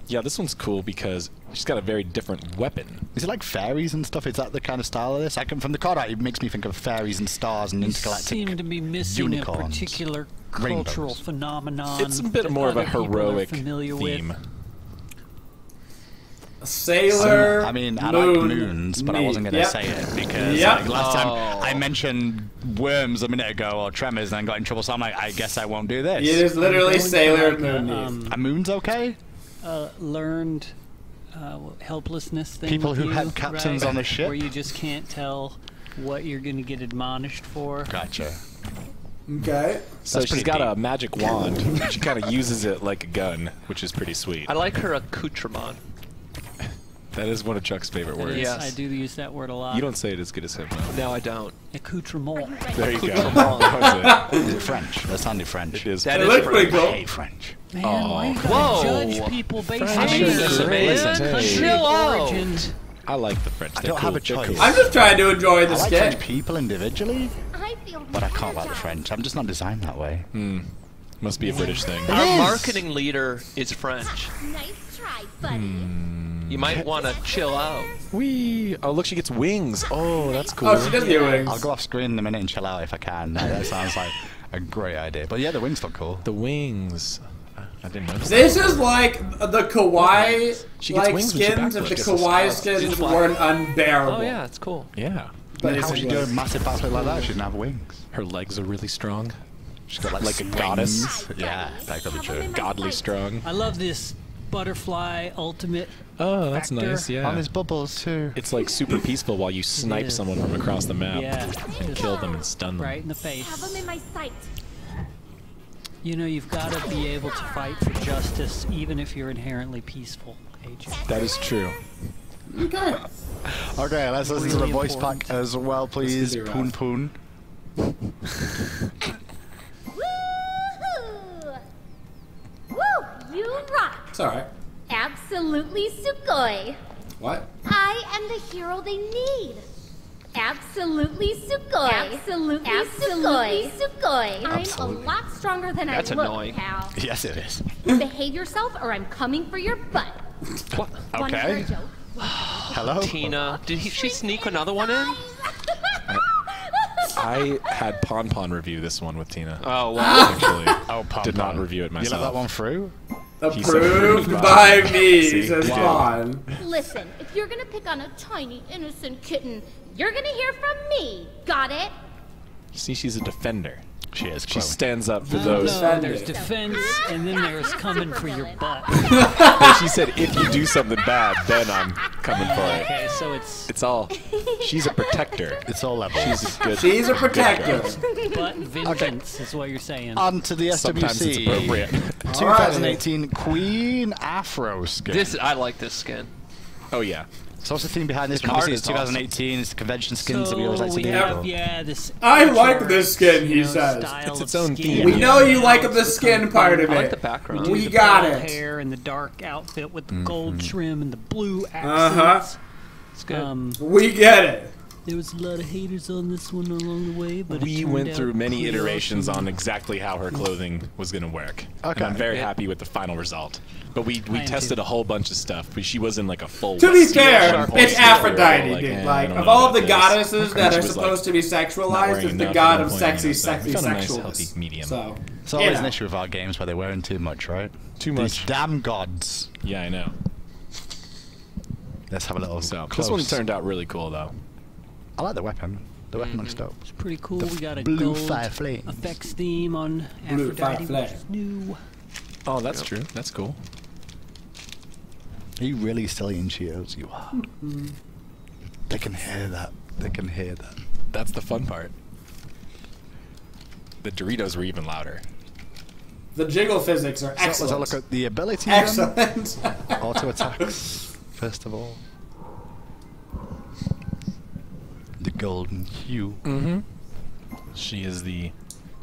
Yeah, this one's cool because she's got a very different weapon. Is it like fairies and stuff? Is that the kind of style of this? From the card art, it makes me think of fairies and stars and intergalactic seem to be missing unicorns. a particular cultural phenomenon. It's a bit more of a heroic theme. Sailor I mean, I like moons, but I wasn't going to say it because like, last time I mentioned worms a minute ago or tremors and then got in trouble, so I'm like, I guess I won't do this. It is literally Sailor Moon. A moon's okay? Learned helplessness thing. People who you, had captains right? on the ship? Where you just can't tell what you're going to get admonished for. Gotcha. Okay. So she's got a magic wand. She kind of uses it like a gun, which is pretty sweet. I like her accoutrement. That is one of Chuck's favorite words. Yes. I do use that word a lot. You don't say it as good as him, though. No, I don't. Accoutrement. There you go. That was it. Is it French? That sounded French. It is. That looks pretty cool. I hate French. Man, why you gotta judge people based on Jesus, their man. Chill out. origins? I like the French. I don't have a choice. Cool. I'm just trying to enjoy the I like skin. French people individually, I feel but I can't like the French. I'm just not designed that way. Must be a British thing. Our marketing leader is French. nice try, buddy. You might want to chill out. Wee! Oh, look, she gets wings. Oh, that's cool. Oh, she does get wings. I'll go off screen in a minute and chill out if I can. That sounds like a great idea. But yeah, the wings look cool. The wings. I didn't notice. This is like the kawaii She gets like wings when she skins if the backflips. kawaii skins weren't unbearable. Oh yeah, it's cool. Yeah. But How would she do a massive backflip like that? She didn't have wings. Her legs are really strong. She's got like a goddess. Yeah, that could be true. Godly strong. I love this butterfly ultimate. Oh, that's Factor. nice, yeah. Oh, there's bubbles too. It's like super peaceful while you snipe is. someone from across the map Yeah. and kill them and stun them. Right in the Have face. them in my sight. You know, you've got to be able to fight for justice even if you're inherently peaceful, AJ. That is true. Okay. Okay, let's listen to the voice pack as well, please. Poon Poon. Woohoo! Woo! You rock! It's alright. Absolutely sugoi. What? I am the hero they need. Absolutely sugoi. Absolutely sugoi. I'm a lot stronger than That's I look, annoying. pal. Yes, it is. Behave yourself or I'm coming for your butt. What? Wanna hear a Okay. joke? Hello? Tina, did she sneak another one in? I had Pon Pon review this one with Tina. Oh wow. Actually, Oh, Pon did not Pon. review it You myself. let that one through? Approved by me, See? says Spawn. Listen, if you're gonna pick on a tiny, innocent kitten, you're gonna hear from me. Got it? See, she's a defender. She is. She stands up for those. No, there's defense, and then there's coming for your butt. She said, if you do something bad, then I'm coming for it. Okay, so it's all. She's a protector. It's all level. She's a protector. Butt vengeance is what you're saying. On to the SWC. Sometimes it's appropriate. 2018 Queen Afro skin. I like this skin. Oh yeah. So what's the theme behind this? Obviously, it's 2018. Awesome. It's the convention skins that we always like to do. Yeah, this. I like this skin, he says. It's its own theme. We know you like the skin part of it. I like the background. We got it. Hair and the dark outfit with the gold trim and the blue accents. It's good. We get it. There was a lot of haters on this one along the way, but we went through many iterations on exactly how her clothing was going to work. Okay. And I'm very happy with the final result. But we tested a whole bunch of stuff, but she wasn't like a full... To be fair, it's Aphrodite, dude. Like, of all of the goddesses that are supposed to be sexualized, it's the god of sexy sexualness. Medium. So, it's always an issue with our games where they're wearing too much, right? Too much. These damn gods. Yeah, I know. Let's have a little This one turned out really cool, though. I like the weapon. The weapon looks dope. It's pretty cool. We got a blue gold fire flame effects theme on Aphrodite, which is new. Oh, that's true. That's cool. Are you really still in Cheetos? You are. They can hear that. They can hear that. That's the fun part. The Doritos were even louder. The jiggle physics are excellent. So let's look at the ability. Excellent. Auto attacks, first of all. The golden hue. She is the...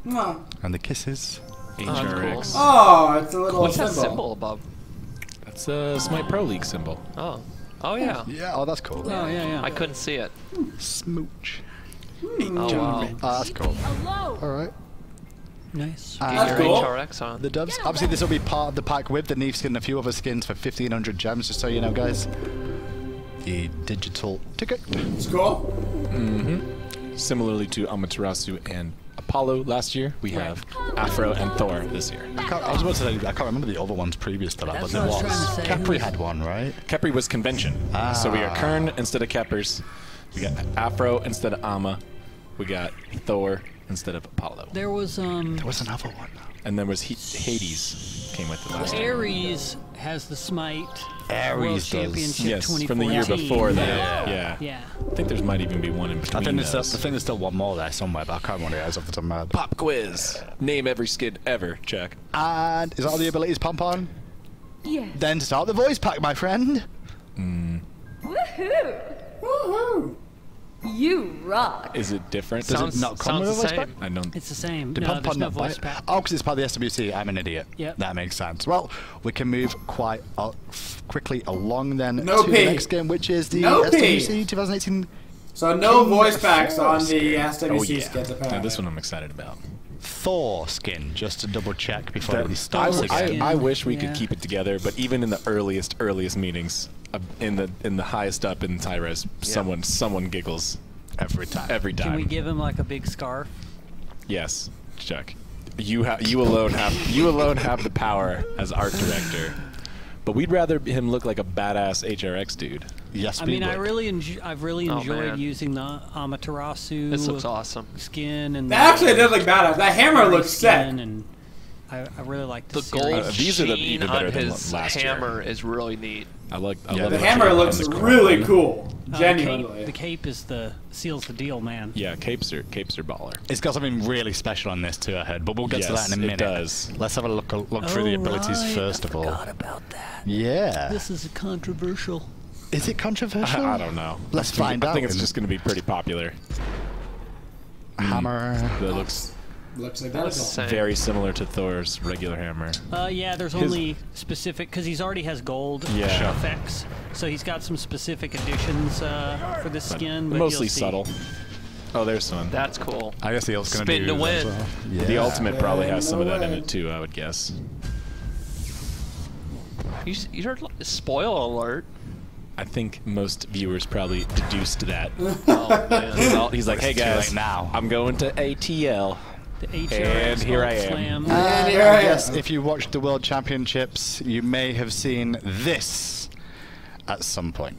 And the kisses. HRX. Oh, it's a little What's that symbol above? That's a Smite Pro League symbol. Oh. Oh, yeah. Yeah, oh, that's cool. Oh, yeah. I couldn't see it. Smooch. Oh, wow. Oh, that's cool. Alright. Nice. Get your HRX on. The doves. Obviously, this will be part of the pack with the Neve skin and a few other skins for 1,500 gems, just so you know, guys. The digital ticket. It's cool. Similarly to Amaterasu and Apollo last year, we have Afro and Thor this year. I was about to say, I can't remember the other ones previous to that, but there was. Capri had one, right? Capri was convention. So we got Kern instead of Keppers. We got Afro instead of Ama. We got Thor instead of Apollo. There was another one. And then was Hades came with it last year. Ares has the Smite Ares World does. Championship Yes, 2014. from the year before that. Yeah. I think there might even be one in between. I think there's still one more there somewhere, but I can't remember what it is off the top of my head. Pop quiz. Name every skin ever. Check. And is that all the abilities, Pompon? Yes. Then start the voice pack, my friend. Woohoo! Woohoo! You rock. Is it different? Does it not come with a voice pack? I don't. It's the same. Did No, Pompon there's no not buy voice it? pack. Oh, because it's part of the SWC. I'm an idiot. Yep. That makes sense. Well, we can move quite quickly along then No to P. the next game, which is the No P. SWC 2018. So no King voice packs on Thor the skin. SWC skins, apparently. Now, this one I'm excited about. Thor skin, just to double check before we start. I wish we could keep it together, but even in the earliest meetings, in the highest up in Tyres, someone giggles every time. Can we give him like a big scarf? Yes, Chuck. You alone have the power as art director. But we'd rather him look like a badass HRX dude. Yes, I mean, I've really enjoyed using the Amaterasu. This looks awesome. Skin and Actually, it does look badass. That hammer looks sick. And I really like the this gold these are sheen even better on than his last hammer year. is really neat. I love the hammer looks really cool. Genuinely. The cape is seals the deal, man. Yeah, capes are baller. It's got something really special on this too, I heard, but we'll get to that in a minute. It does. Let's have a look through the abilities first of all. I forgot about that. Yeah. This is controversial. Is it controversial? I don't know. Let's find out. I think it's just going to be pretty popular. Hammer. That looks identical. Very similar to Thor's regular hammer. Yeah, there's only specific, because he's already has gold effects, so he's got some specific additions for the skin. But mostly subtle. Oh, there's one. That's cool. I guess the ult's going to spin to win. Well. Yeah. The ultimate probably has some of that in it too, I would guess. You heard spoil alert. I think most viewers probably deduced that. Oh, man. He's like, hey guys, now I'm going to ATL. The HRX and here I am. And here I guess if you watched the World Championships, you may have seen this at some point.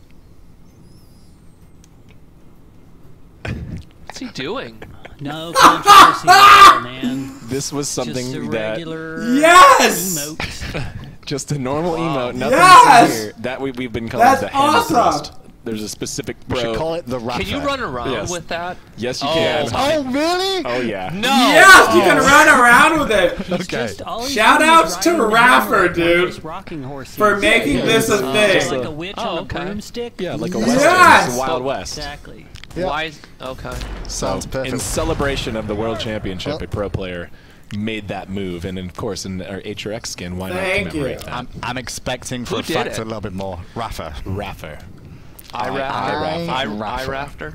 What's he doing? No controversy at all, man. This was something just a that regular emote. Just a normal emote. Nothing here. That we've been calling the hand thrust. There's a specific We should call it the rapper. Can you run around with that? Yes, you can. Oh, really? Oh, yeah. No. Yes, you can run around with it. Okay. Shout outs to Raffer, dude, rocking horse for making this a thing. Just like a witch on a broomstick. Yeah, like a Yes. Wild West. Exactly. Yeah. Why is... Okay. So, perfect. in celebration of the World Championship, a pro player made that move, and of course, in our HRX skin, why not commemorate that? I'm expecting for a fact a little bit more. Raffer. Rafter.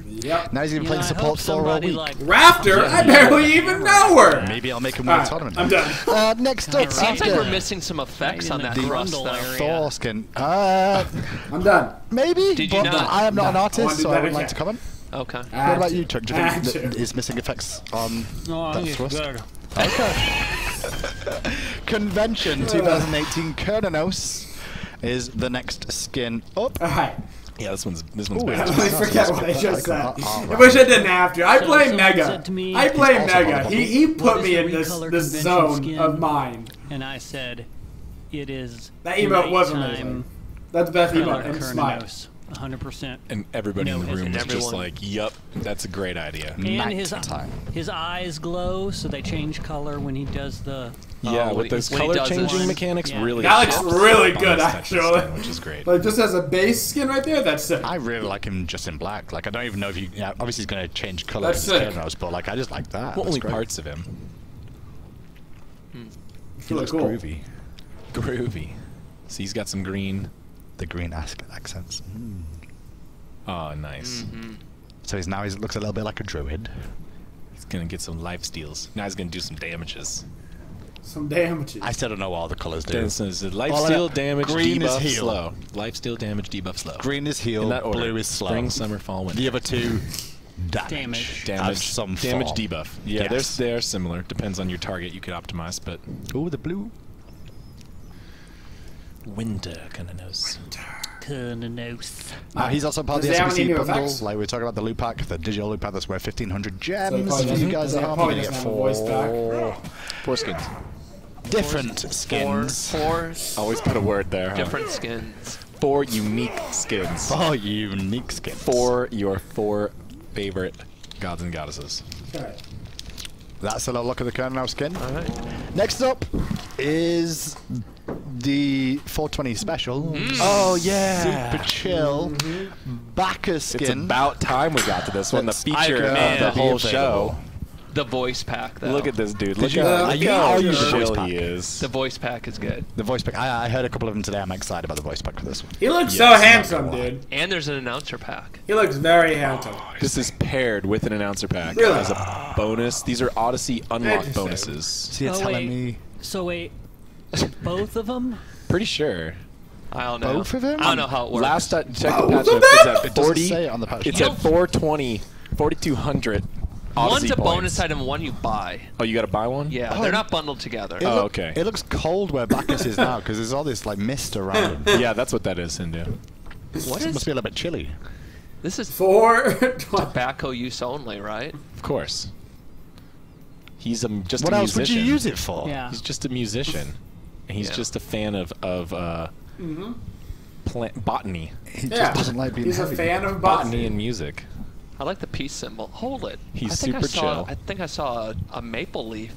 Yep. Now he's going to play support for all week. Rafter? I barely even know her. Maybe I'll make him win a tournament. I'm done. Next up, It seems like we're missing some effects on that thrust, though. Thor skin. I'm done. Maybe. Did you but not? I am not an I artist, wanna do so I that wouldn't like again. to comment. Okay. What about you, Chuck? Do you think that is missing effects on that thrust? Okay. Convention 2018 Kernanos is the next skin up. Alright. Yeah, this one's Ooh, better. I forget what I just said. I wish I didn't have to. I play Mega. I play Mega. He put me in this zone of mine. And I said, it is that emote was amazing. That's the best emote in Smite. 100%. And everybody in the room was just like, yup, that's a great idea. And his eyes glow, so they change color when he does the... Yeah, with those color changing mechanics, really. That looks really good, actually. Which is great. Like, just as a base skin right there, that's sick. I really like him just in black. Like, I don't even know if you... Yeah, obviously, he's going to change color That's with his sick. Kernanos, but, like, I just like that. Well, That's only great. parts of him. He looks cool. groovy. Groovy. So he's got some green. The green accents. Oh, nice. So he looks a little bit like a druid. He's gonna get some life steals. Now he's gonna do some damages. Some damages. I still don't know what all the colors do. So it's life steal, damage, green debuff, is heal. slow. Life steal, damage, debuff, slow. Green is heal. In that order. Blue is slow. Spring, summer, fall, winter. The other two, damage. Damage, some damage, form. debuff. Yeah, Yes. they're similar. Depends on your target. You could optimize, but Ooh, the blue. winter kind of knows. He's also part of the Does he have any SBC new bundle. effects? Like we were talking about the loot pack, the digital loot pack that's worth 1,500 So gems. he If you probably guys doesn't- are probably going to get doesn't have a voice back. 4 skins. different skins. Four Always put a word there. Huh? different skins. 4 unique skins. 4 unique skins. For your 4 favorite gods and goddesses. Alright. That's a little look at the Kernanos skin. All right. Next up is the 420 special. Oh yeah. Super chill. Bacchus skin. It's about time we got to this one. The That's feature of man, the whole available. show. The voice pack, though. Look at this dude. Look you- how are you the voice chill pack? he is. The voice pack is good. The voice pack. I heard a couple of them today. I'm excited about the voice pack for this one. He looks so Yes, handsome, not gonna lie. dude. And there's an announcer pack. He looks very handsome. This is paired with an announcer pack Really? as a bonus. These are Odyssey unlock Interesting. bonuses. So you're Oh, telling wait. me So wait, both of them? Pretty sure. I don't know. both of them? I don't know how it works. Last I checked the Both patch of notes, it's them? at It doesn't 40. say it on the patch It's notes. at 420, 4,200 Odyssey One's a points. bonus item, one you buy. Oh, you got to buy one? Yeah, they're not bundled together. It Oh, okay. It looks cold where Bacchus is now because there's all this like mist around him. Yeah, that's what that is, Hindu. What It is must be a little bit chilly. this? Is 420. tobacco use only, right? Of course. He's just What a else would musician. you use it for? Yeah. He's just a musician. And he's Yeah. just a fan of plant botany. He Yeah. just doesn't like being He's heavy. a fan of Botany botany. and music. I like the peace symbol. Hold it. He's I think super I saw, chill. I think I saw a maple leaf.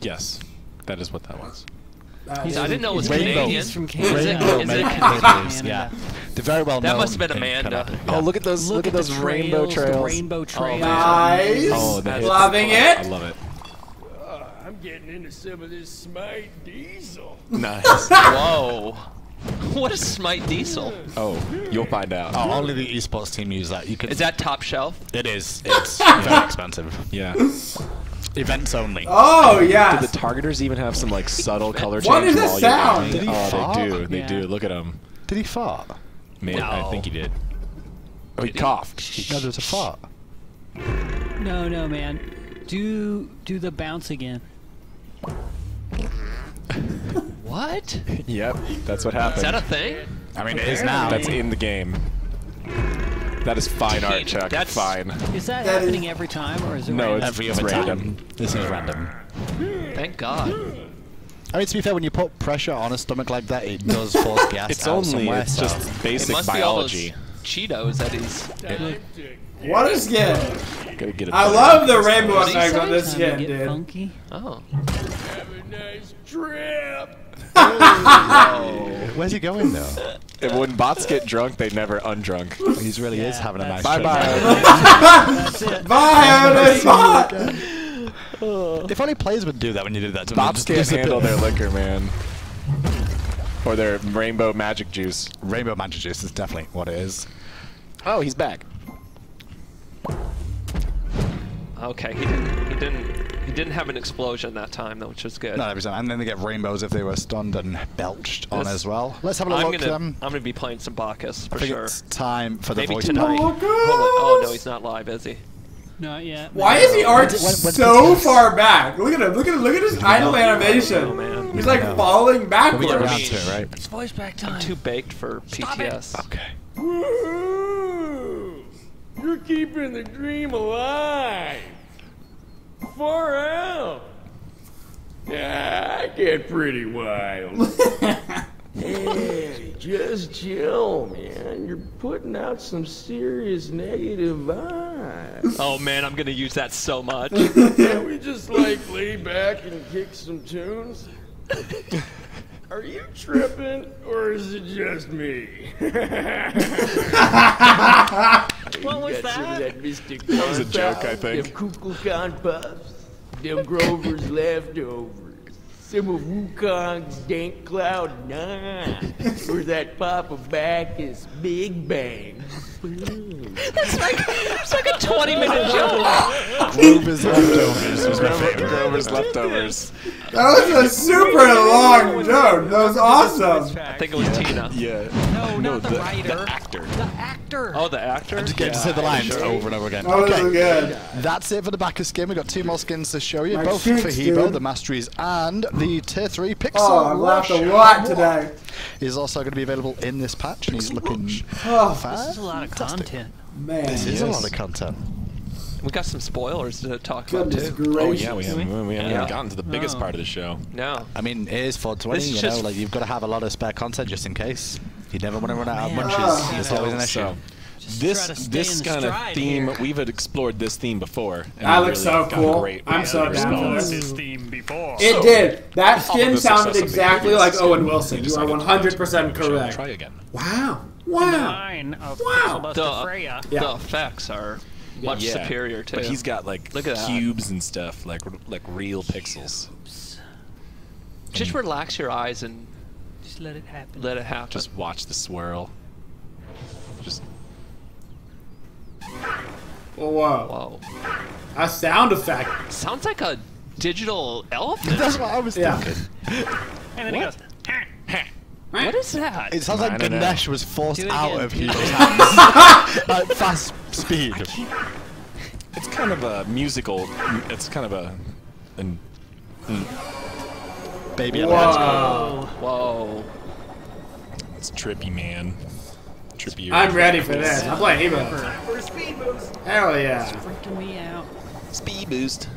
Yes. That is what that was. I didn't know it was Rainbow. Canadian. He's from Is it, Canada. Rainbow is it maple Canadian? leaves, yeah. They're very well That known. must have been in Amanda. Canada. Oh, look at those! Look at those rainbow The trails. rainbow trails. Nice. Oh, the hits. Loving I it. love it. I'm getting into some of this Smite diesel. Nice. Whoa. What is Smite Diesel? Oh, you'll find out. Oh, only the esports team use that. You can. Is that top shelf? It is. It's very expensive. Yeah. Events only. Oh, Do yes. the targeters even have some like subtle color change? What is this while sound? You're Did he oh, fart? they do. They Yeah. do. Look at him. Did he fart? Man, I No. think he did. Oh, he coughed. No, there was a fart. No, man. Do the bounce again. What? Yep, that's what happened. Is that a thing? I mean, it is now. That's in the game. That is fine art, Chuck. That's fine. Is that happening every time, or is it no? Every other time. This is random. Thank God. I mean, to be fair, when you put pressure on a stomach like that, it does force gas it's out only, somewhere. it's just basic it must biology. Be all those Cheetos that he's... What a skin! Gotta get it I love the rainbow effect on this skin, dude. Funky. Oh. Have a nice trip. Where's he going though? And when bots get drunk, they never undrunk. He really is having a nice bye trip. That's it. Bye, bot. If only players would do that when you did that to them. Bots can't handle their liquor, man. Or their rainbow magic juice. Rainbow magic juice is definitely what it is. Oh, he's back. Okay, he didn't have an explosion that time though, which was good. Not every time. And then they get rainbows if they were stunned and belched on as well. Let's have a look. I'm gonna be playing some Bacchus for sure. It's time for the voice tonight. pack. Oh no, he's not live, is he? Not yet. Why is the art so far back? Look at him! Look at his idle animation. Oh, man. He's like falling backwards. We'll get around to it, right? It's voice back time. I'm too baked for PTS. Okay. Woo! You're keeping the dream alive. Far out. Yeah, I get pretty wild. Hey, just chill, man. You're putting out some serious negative vibes. Oh man, I'm gonna use that so much. Can't we just like lay back and kick some tunes? Are you tripping, or is it just me? What was that? That mystic That was a joke, I think. Them Kukulkan puffs, them Grover's leftovers, some of Wukong's dank cloud 9, or that Papa Bacchus Big Bang. It's like a 20-minute joke. Grover's leftovers was my favorite. Grover's leftovers. That was a super long joke. That was awesome. I think it was Tina. Yeah. No, not the writer. The actor. The actor. Oh, the actor? Just get to say the lines over and over again. That was good. That's it for the Bacchus skin. We've got 2 more skins to show you, My both cheeks, for Hebo, dude. the Masteries, and the Tier 3 Pixel. Oh, I've laughed a lot today. He's also going to be available in this patch, and he's looking Oh, This is a lot of content. man. This is a lot of content. We got some spoilers to talk about Goodness too. gracious. Oh yeah, we haven't Yeah. even gotten to the biggest part of the show. No. I mean, it is 420, This is you know, just- like you've got to have a lot of spare content just in case. You never want to run out of Man. munches. It's always an issue. So, Just try to stay this in the kind of stride theme, here. we've explored this theme before. and That we looks really so got cool. great I'm so down for response. this. theme before. It did. That skin the sounded success of the exactly previous like skin, Owen Wilson. You just are like a 100% Try correct. again. Wow. Wow. Line of Wow. Buster Freya. Yeah. The effects are much Yeah, superior too. But he's got like Look at that. cubes and stuff, like real pixels. Just relax your eyes and Just let it happen. let it happen. Just watch the swirl. Just Whoa. Whoa. A sound effect. Sounds like a digital elephant. That's what I was Yeah. thinking. And then he goes, What is that? It sounds like I don't know. Ganesh was forced Do it out again. of Hero's hands. At fast speed. it's kind of a musical. It's kind of a. Baby elephant. Whoa. Whoa. It's trippy, man. Trippy. I'm ready for this. I'm playing Evo. Hell yeah. freaking me out. Speed boost.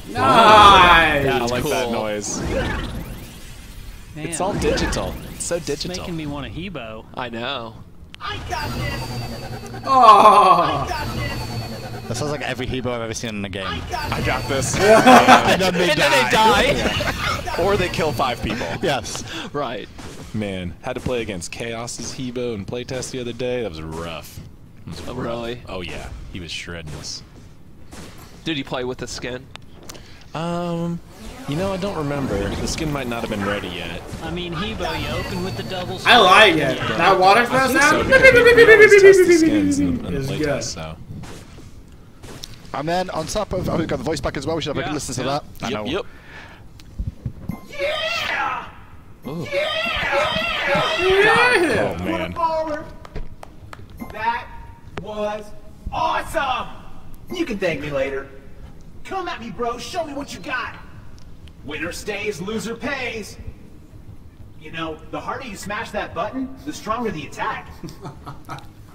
Nice. I like that cool. noise. Man, It's all digital. It's so it's digital. making me want a Hebo. I know. Oh. That sounds like every Hebo I've ever seen in a game. I got this. And then they And then they die. Or they kill 5 people. Yes. Right. Man, had to play against Chaos's Hebo in playtest the other day. That was rough. It was rough. Really? Oh yeah, he was shredding us. Did he play with the skin? You know, I don't remember. The skin might not have been ready yet. I mean, Hebo, you open with the double. I like it. That water I spell think so, sound. because we always test the skins in the It's playtest, good. so. And then on top of, we've got the voice back as well. We should have a good listen to that. I know. Yep. Yeah! Ooh. Yeah. Oh man. That was awesome! You can thank me later. Come at me, bro. Show me what you got. Winner stays, loser pays. You know, the harder you smash that button, the stronger the attack.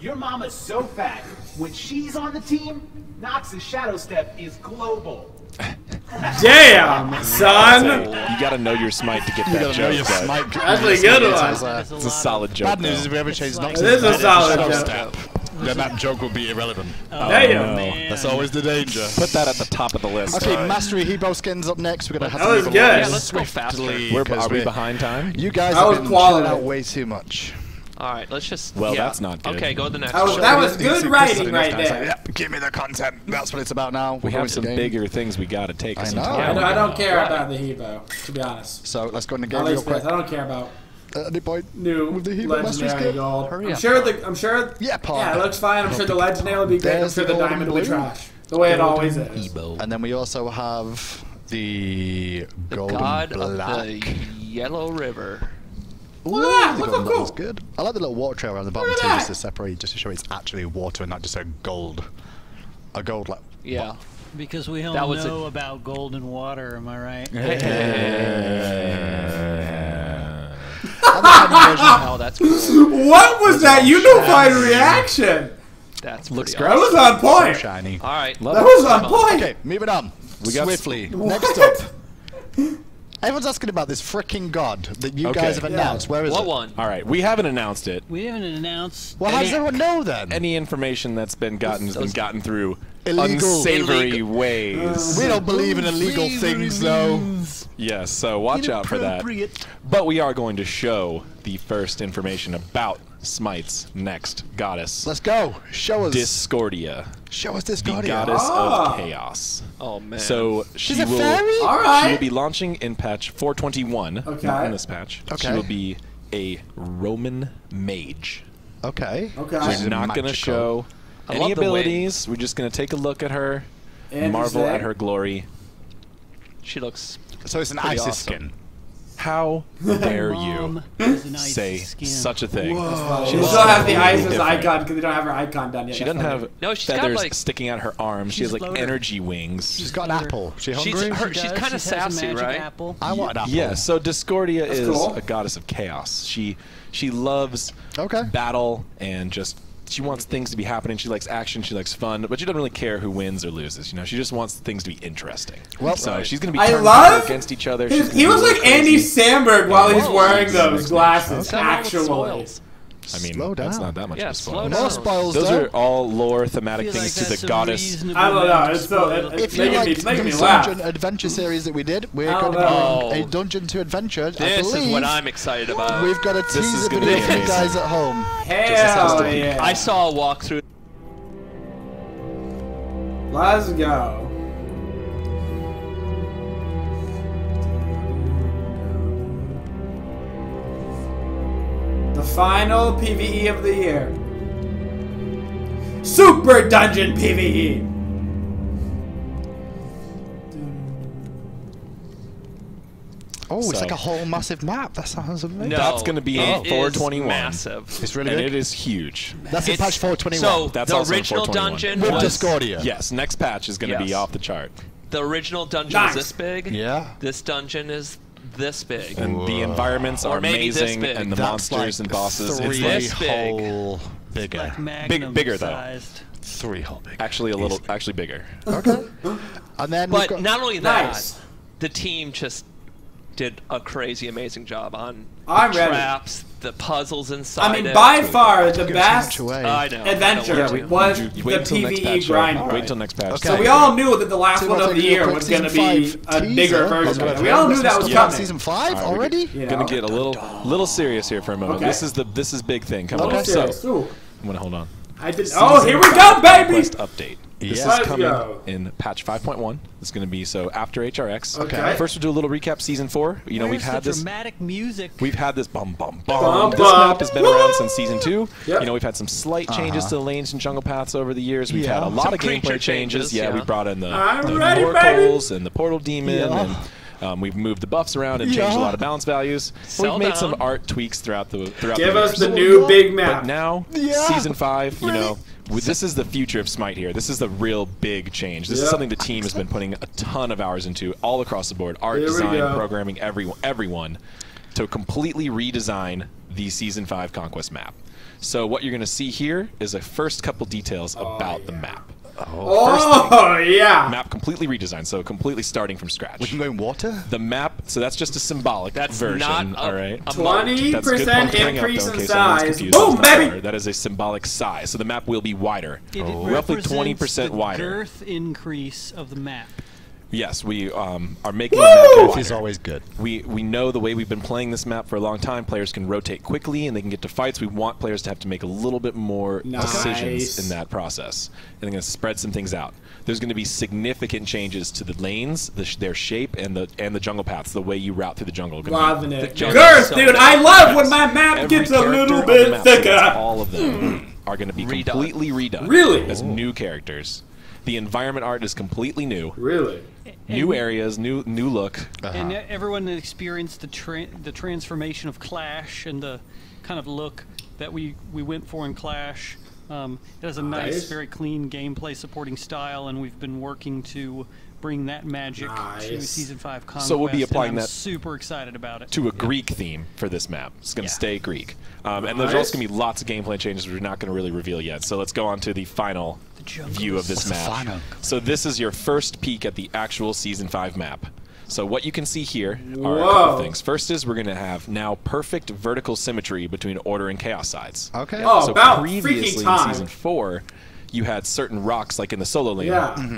Your mama's so fat, when she's on the team, Nox's Shadow Step is global. Damn, son! You gotta know your Smite to get that joke. That's a good one. It's a solid joke. Bad news is we haven't changed Nox. It is a solid joke. Then that joke will be irrelevant. Damn. No. That's always the danger. Put that at the top of the list. Okay, Mastery Hebo skins up next. We're gonna have That to was move good. along Yeah, let's go faster. Are we behind time? You guys That was have been quality. chilling out way too much. All right, let's just. Well, that's not good. Okay, go to the next. That was good writing right there. Yep, give me the content. That's what it's about now. We have some bigger things we gotta take. I some know. time. I don't care about the Hebo, to be honest. So let's go in the game At real least quick. this. I don't care about Any point new with the Hebo Mastery legendary skill? gold. Hurry I'm up. sure. Yeah, Paul. Yeah, it looks fine. I'm sure the legendary will be great. I'm There's sure the the gold diamond and will be blue. trash. The way it always is. And then we also have the golden God black. of the Yellow River. Look at that! The Look golden how black cool! is good. I like the little water trail around the bottom Look at too, that. just to separate, just to show it's actually water and not just a gold. A gold like. Yeah. Because we all That was know about gold and water, am I right? Oh, that's cool. What was that unified reaction? That's Looks pretty That was on point. So shiny. All right. That was on point. Okay, moving on. We got Swiftly. Next up. Everyone's asking about this freaking god that you guys have announced. Where is What it? one? All right, we haven't announced it. We haven't announced. Well, how does everyone know then? Any information that's been gotten has been gotten through Illegal. unsavory ways. We don't believe in illegal things, though. Yes, so watch out for that. But we are going to show the first information about Smite's next goddess. Let's go. Show us. Discordia. Show us this The god. goddess of chaos. Oh man. So She's she a will. fairy? All She right. will be launching in patch 421. Okay. Not in this patch. Okay. She will be a Roman mage. Okay. Okay. We're not going to show I any love the abilities. We're just going to take a look at her, marvel at her glory. She looks. So it's an Pretty ISIS awesome. skin. How dare you Mom is an ice say skin. such a thing? She looks still have the completely ISIS different. icon because they don't have her icon done yet. She That's doesn't funny. have No, she's got, feathers like- sticking out her arms. She has like floater. energy wings. She's got an apple. She hungry? She's kind of sassy, right? Apple. I want an apple. Yeah, so Discordia That's is cool. a goddess of chaos. She loves battle and just she wants things to be happening. She likes action. She likes fun, but she doesn't really care who wins or loses. You know, she just wants things to be interesting. Well, so she's going to be I turning love people against each other. He was like Andy Samberg while he's wearing those glasses. Someone with Actually, spoils. I mean, Slow that's down. not that much Yeah, of a slow spoil. down. No spoils, Those though. are all lore thematic Feel things like to that's the a goddess. reasonable I don't know. amount to It's still spoil it. If you like it's making the me laugh. Dungeon Adventure series that we did, we're I going don't to know. be a Dungeon to Adventure. I This believe is what I'm excited about. we've got a is teaser gonna video be for you amazing. guys at home. Hell yeah. I saw a walkthrough. Let's go. The final PvE of the year. Super Dungeon PvE. Oh, it's So- like a whole massive map. That sounds amazing. No, That's going to be in it is 421. massive. It's really And big. it is huge. That's in patch 421. So That's the also in original 421. dungeon with was Discordia. Yes, next patch is going to be Yes. off the chart. the original dungeon Nice. was this big. Yeah. This dungeon is this big. And the environments Or are maybe this amazing, big. and the That's monsters like and bosses. It's three like This big. whole bigger. Like Magnum bigger, though. sized. 3 whole bigger. actually a little, actually bigger. Okay. And then we've But got not only that, Nice. the team just did a crazy, amazing job on I'm the ready. traps, the puzzles inside I mean, it. by far the best away. I know. adventure I know. was You the wait until next PvE patch. grind. Wait until next patch. Okay. So we all knew that the last So one we'll of the take a year quick was going to season be 5 a bigger teaser. version of it. Okay. We all knew that was Yeah. coming. Season 5 All right, already? You Gonna know? get a little serious here for a moment. Okay. This is big thing coming Okay. up. So Serious. Ooh. I'm gonna hold on. I did. Oh, here we go, baby! Conquest update. This Yeah. is Let's coming go. in patch 5.1. It's going to be so after HRX. Okay. First, we'll do a little recap. Season 4. You know, Where's we've had the this. dramatic music. We've had this bum bum Bum, bum. This bum. map has been around since season 2. Yep. You know, we've had some slight changes to the lanes and jungle paths over the years. We've had a lot Some of gameplay creature changes. changes, Yeah, yeah. we brought in the I'm ready, portals and the portal demon Yeah. and we've moved the buffs around and changed a lot of balance values. Sell We've made some down. art tweaks throughout the Give us years. the new big But map. now, Yeah. season 5, you know, this is the future of Smite here. This is the real big change. This is Yep. something the team has been putting a ton of hours into all across the board. Art, Here we design, go. programming, everyone to completely redesign the season 5 Conquest map. So what you're going to see here is a first couple details about the map. Map completely redesigned, so completely starting from scratch. We can go in water? The map, so that's just a symbolic version, not all right? 20% increase in size. Boom, baby! That is a symbolic size, so the map will be wider. Roughly 20% wider. Girth increase of the map. Yes, we are making the map wider. Is always good. We know the way we've been playing this map for a long time. Players can rotate quickly and they can get to fights. We want players to have to make a little bit more decisions in that process. And they're going to spread some things out. There's going to be significant changes to the lanes, their shape, and the jungle paths, the way you route through the jungle. Loving it. Girth, dude, I love when my map gets a little bit thicker. All of them are going to be completely redone. Really? As new characters. The environment art is completely new. Really? New areas, new look. And everyone experienced the transformation of Clash and the kind of look that we went for in Clash. It has a nice, very clean gameplay supporting style, and we've been working to bring that magic to Season 5 Conquest. So we'll be applying that super excited about it. To a Greek theme for this map. It's going to stay Greek. And there's also going to be lots of gameplay changes we're not going to really reveal yet. So let's go on to the final view of this map. So this is your first peek at the actual Season 5 map. So what you can see here are a couple things. First is we're going to have now perfect vertical symmetry between Order and Chaos sides. Okay. So previously in Season 4, you had certain rocks, like in the solo lane,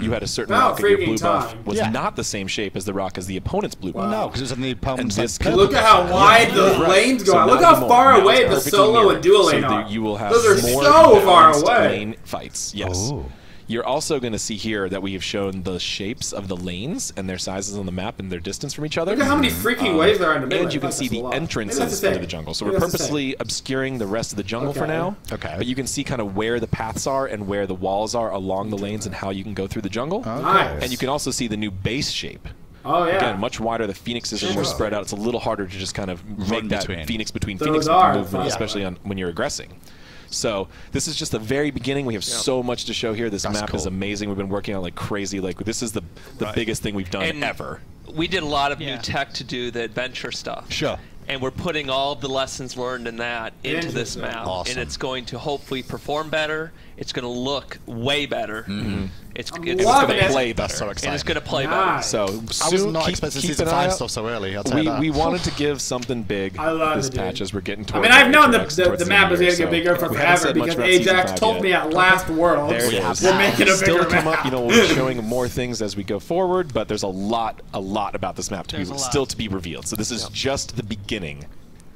you had a certain rock and your blue buff was not the same shape as the rock as the opponent's blue buff. No, because it was on the opponent's Look at how wide those lanes go. Look how far away the solo and dual lane are. You will have those are more so far away. Lane fights. Yes. Ooh. You're also going to see here that we have shown the shapes of the lanes and their sizes on the map and their distance from each other. Look at how many freaking waves there are in the middle. And you can see the entrances into the jungle. So we're purposely obscuring the rest of the jungle for now. Okay. But you can see kind of where the paths are and where the walls are along the lanes and how you can go through the jungle. Nice. And you can also see the new base shape. Oh, yeah. Again, much wider. The phoenixes are more spread out. It's a little harder to just kind of make that phoenix between phoenix movement, especially when you're aggressing. So this is just the very beginning. We have so much to show here. This map is amazing. We've been working on it like crazy. Like this is the biggest thing we've done ever. We did a lot of new tech to do the adventure stuff. Sure. And we're putting all of the lessons learned in that into this map. Awesome. And it's going to hopefully perform better. It's going to look way better. It's going to play better. So exciting. And it's going to play better. So I was not expecting Season 5 stuff so early. I'll tell you that. We wanted to give something big this patch as we're getting towards I've known the map is going to get bigger for forever because Ajax told me at last World we're making a bigger map. We'll be showing more things as we go forward, but there's a lot about this map still to be revealed. So this is just the beginning.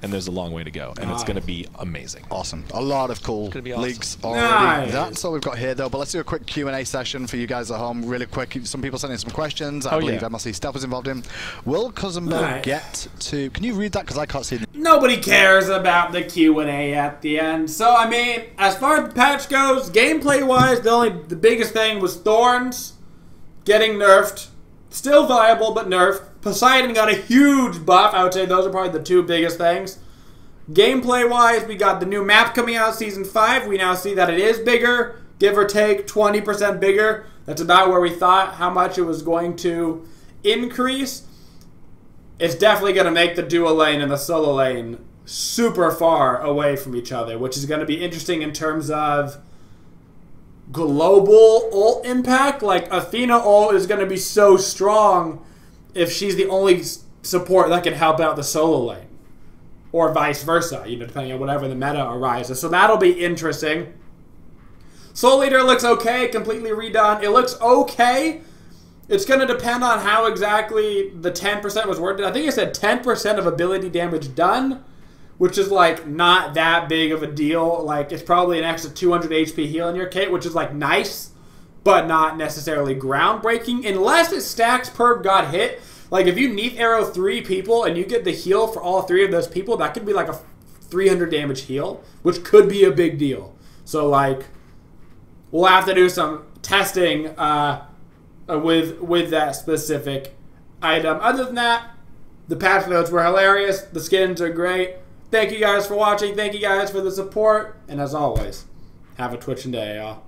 And there's a long way to go, and it's going to be amazing. Awesome. A lot of cool leaks already. That's all we've got here, though. But let's do a quick Q&A session for you guys at home, really quick. Some people sent in some questions. I believe MLC Stealth was involved in. Will Cousinbo get to... Can you read that? Because I can't see... Nobody cares about the Q&A at the end. So, I mean, as far as the patch goes, gameplay-wise, the biggest thing was Thorns getting nerfed. Still viable, but nerfed. Poseidon got a huge buff. I would say those are probably the two biggest things. Gameplay-wise, we got the new map coming out Season 5. We now see that it is bigger, give or take 20% bigger. That's about where we thought how much it was going to increase. It's definitely going to make the dual lane and the solo lane super far away from each other, which is going to be interesting in terms of global ult impact. Like, Athena ult is going to be so strong if she's the only support that can help out the solo lane. Or vice versa, depending on whatever the meta arises. So that'll be interesting. Soul Eater looks okay, completely redone. It looks okay. It's going to depend on how exactly the 10% was worded. I think I said 10% of ability damage done, which is like not that big of a deal. Like, it's probably an extra 200 HP heal in your kit, which is like nice, but not necessarily groundbreaking, unless it stacks per got hit. Like, if you Neath Arrow 3 people and you get the heal for all 3 of those people, that could be like a 300 damage heal, which could be a big deal. So, like, we'll have to do some testing with that specific item. Other than that, the patch notes were hilarious. The skins are great. Thank you guys for watching. Thank you guys for the support. And as always, have a twitchin' day, y'all.